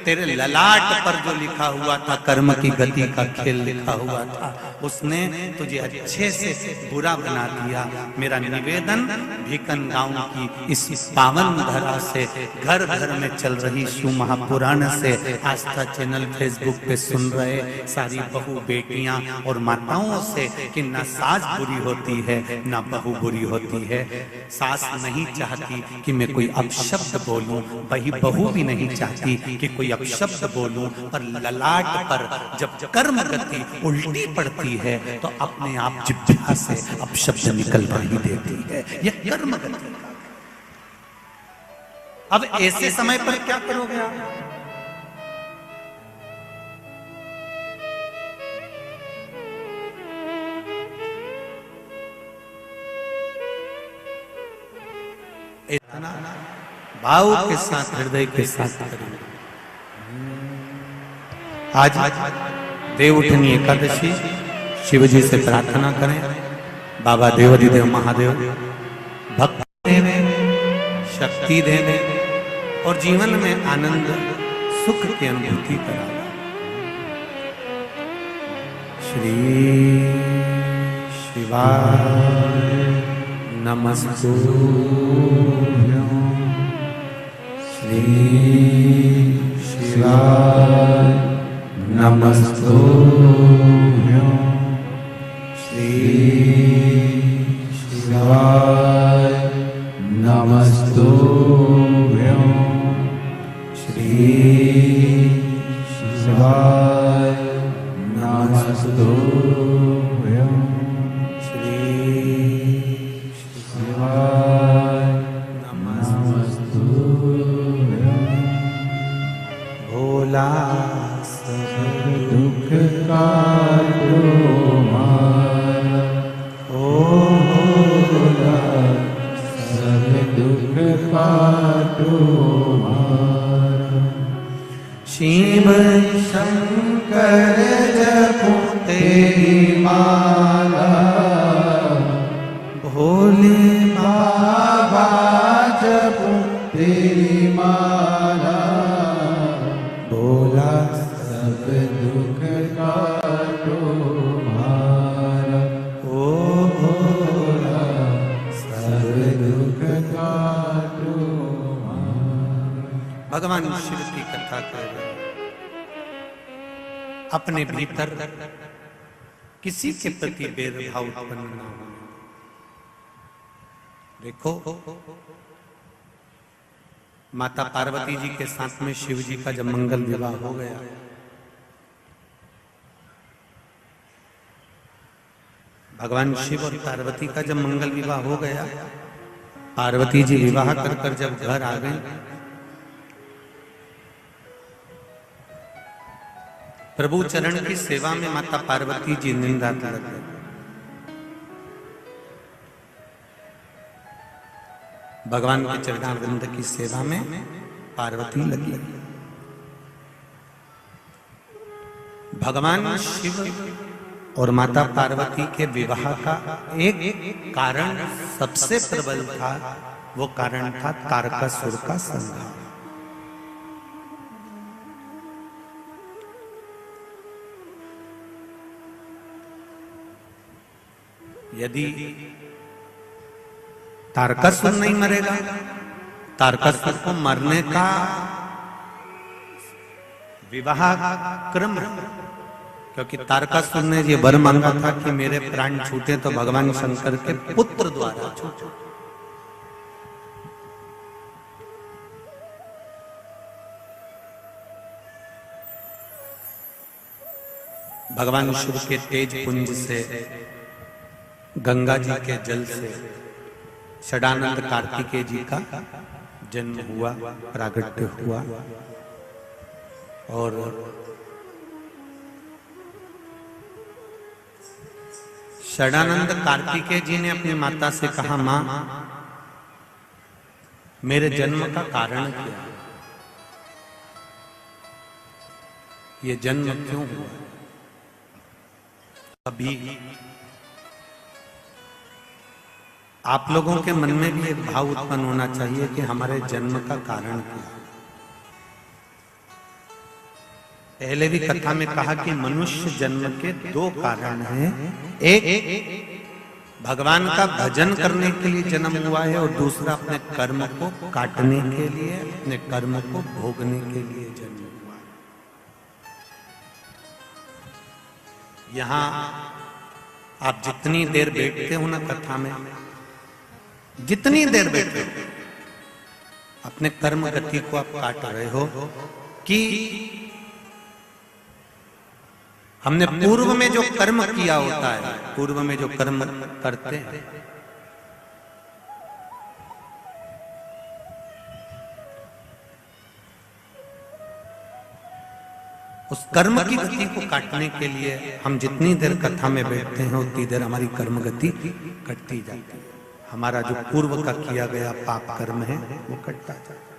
तेरे ललाट पर जो लिखा हुआ था कर्म की गति का खेल लिखा हुआ था, उसने तुझे अच्छे से बुरा बना दिया। मेरा निवेदन भीकन गांव की इस पावन धरा से, घर घर में चल रही शिव महापुराण से, आस्था चैनल फेसबुक पे सुन रहे सारी बहू बेटियां और माताओं से कि ना सास बुरी होती है ना बहू बुरी होती है। सास नहीं चाहती कि मैं कोई अपशब्द बोलूं, वही बहू भी नहीं चाहती कि कोई अपशब्द बोलूं, पर ललाट पर जब कर्म गति उल्टी पड़ती है तो अपने आप जिह्वा से अपशब्द निकलवा ही देती है। यह कर्म गति। अब ऐसे समय पर क्या करोगे आप? इतना भाव के साथ, हृदय के साथ करें। आज देवउठनी एकादशी, शिव जी से प्रार्थना करें, बाबा देवाधिदेव महादेव भक्ति देने, शक्ति देने और जीवन में आनंद सुख की अनुभूति कराना। श्री शिवाय नमस्तुभ्यं। श्री शिवाय नमस्तुभ्यं। श्री शिवाय नमस्तुभ्यं। श्री शिवाय नमस्तुभ्यं। श्री की कथा कह रहे हैं। अपने भीतर किसी के प्रति भेदभाव उत्पन्न न हो। देखो, माता पार्वती जी के साथ में शिव जी का जब मंगल विवाह हो गया, भगवान शिव और पार्वती का जब मंगल विवाह हो गया, पार्वती जी विवाह कर कर जब घर आ गई, प्रभु चरण की सेवा में माता पार्वती जी दिन रात लग गई। भगवान के चरणारविंद की सेवा में पार्वती लगी। भगवान शिव और माता पार्वती के विवाह का एक कारण सबसे प्रबल था, वो कारण था तारकासुर का संहार। यदि तारकासुर नहीं मरेगा, तारकासुर को मरने का विवाह क्रम, क्योंकि तारकासुर ने ये वर मांगा था कि मेरे प्राण छूटे तो भगवान शंकर के पुत्र द्वारा छूटे। भगवान शिव के तेज पुंज से, गंगा जी के जल से षडानंद कार्तिकेय जी का जन्म हुआ, प्रागट्य हुआ। और षडानंद कार्तिकेय जी ने अपनी माता से कहा, मां, मेरे जन्म का कारण क्या है? ये जन्म क्यों हुआ? अभी आप लोगों के मन में भी एक भाव उत्पन्न होना चाहिए कि हमारे जन्म का कारण क्या है। पहले भी कथा में कहा कि मनुष्य जन्म के दो कारण हैं। एक भगवान का भजन करने के लिए जन्म हुआ है, और दूसरा अपने कर्म को काटने के लिए, अपने कर्म को भोगने के लिए जन्म हुआ है। यहां आप जितनी देर बैठते हो ना कथा में, जितनी देर बैठे अपने कर्म गति को आप काट रहे हो कि हमने पूर्व में जो कर्म किया होता है, पूर्व में जो कर्म करते हैं, उस कर्म की गति को काटने के लिए हम जितनी देर कथा में बैठते हैं उतनी देर हमारी कर्म गति कटती जाती है। हमारा जो पूर्व का किया गया पाप कर्म है वो कटता जाता है।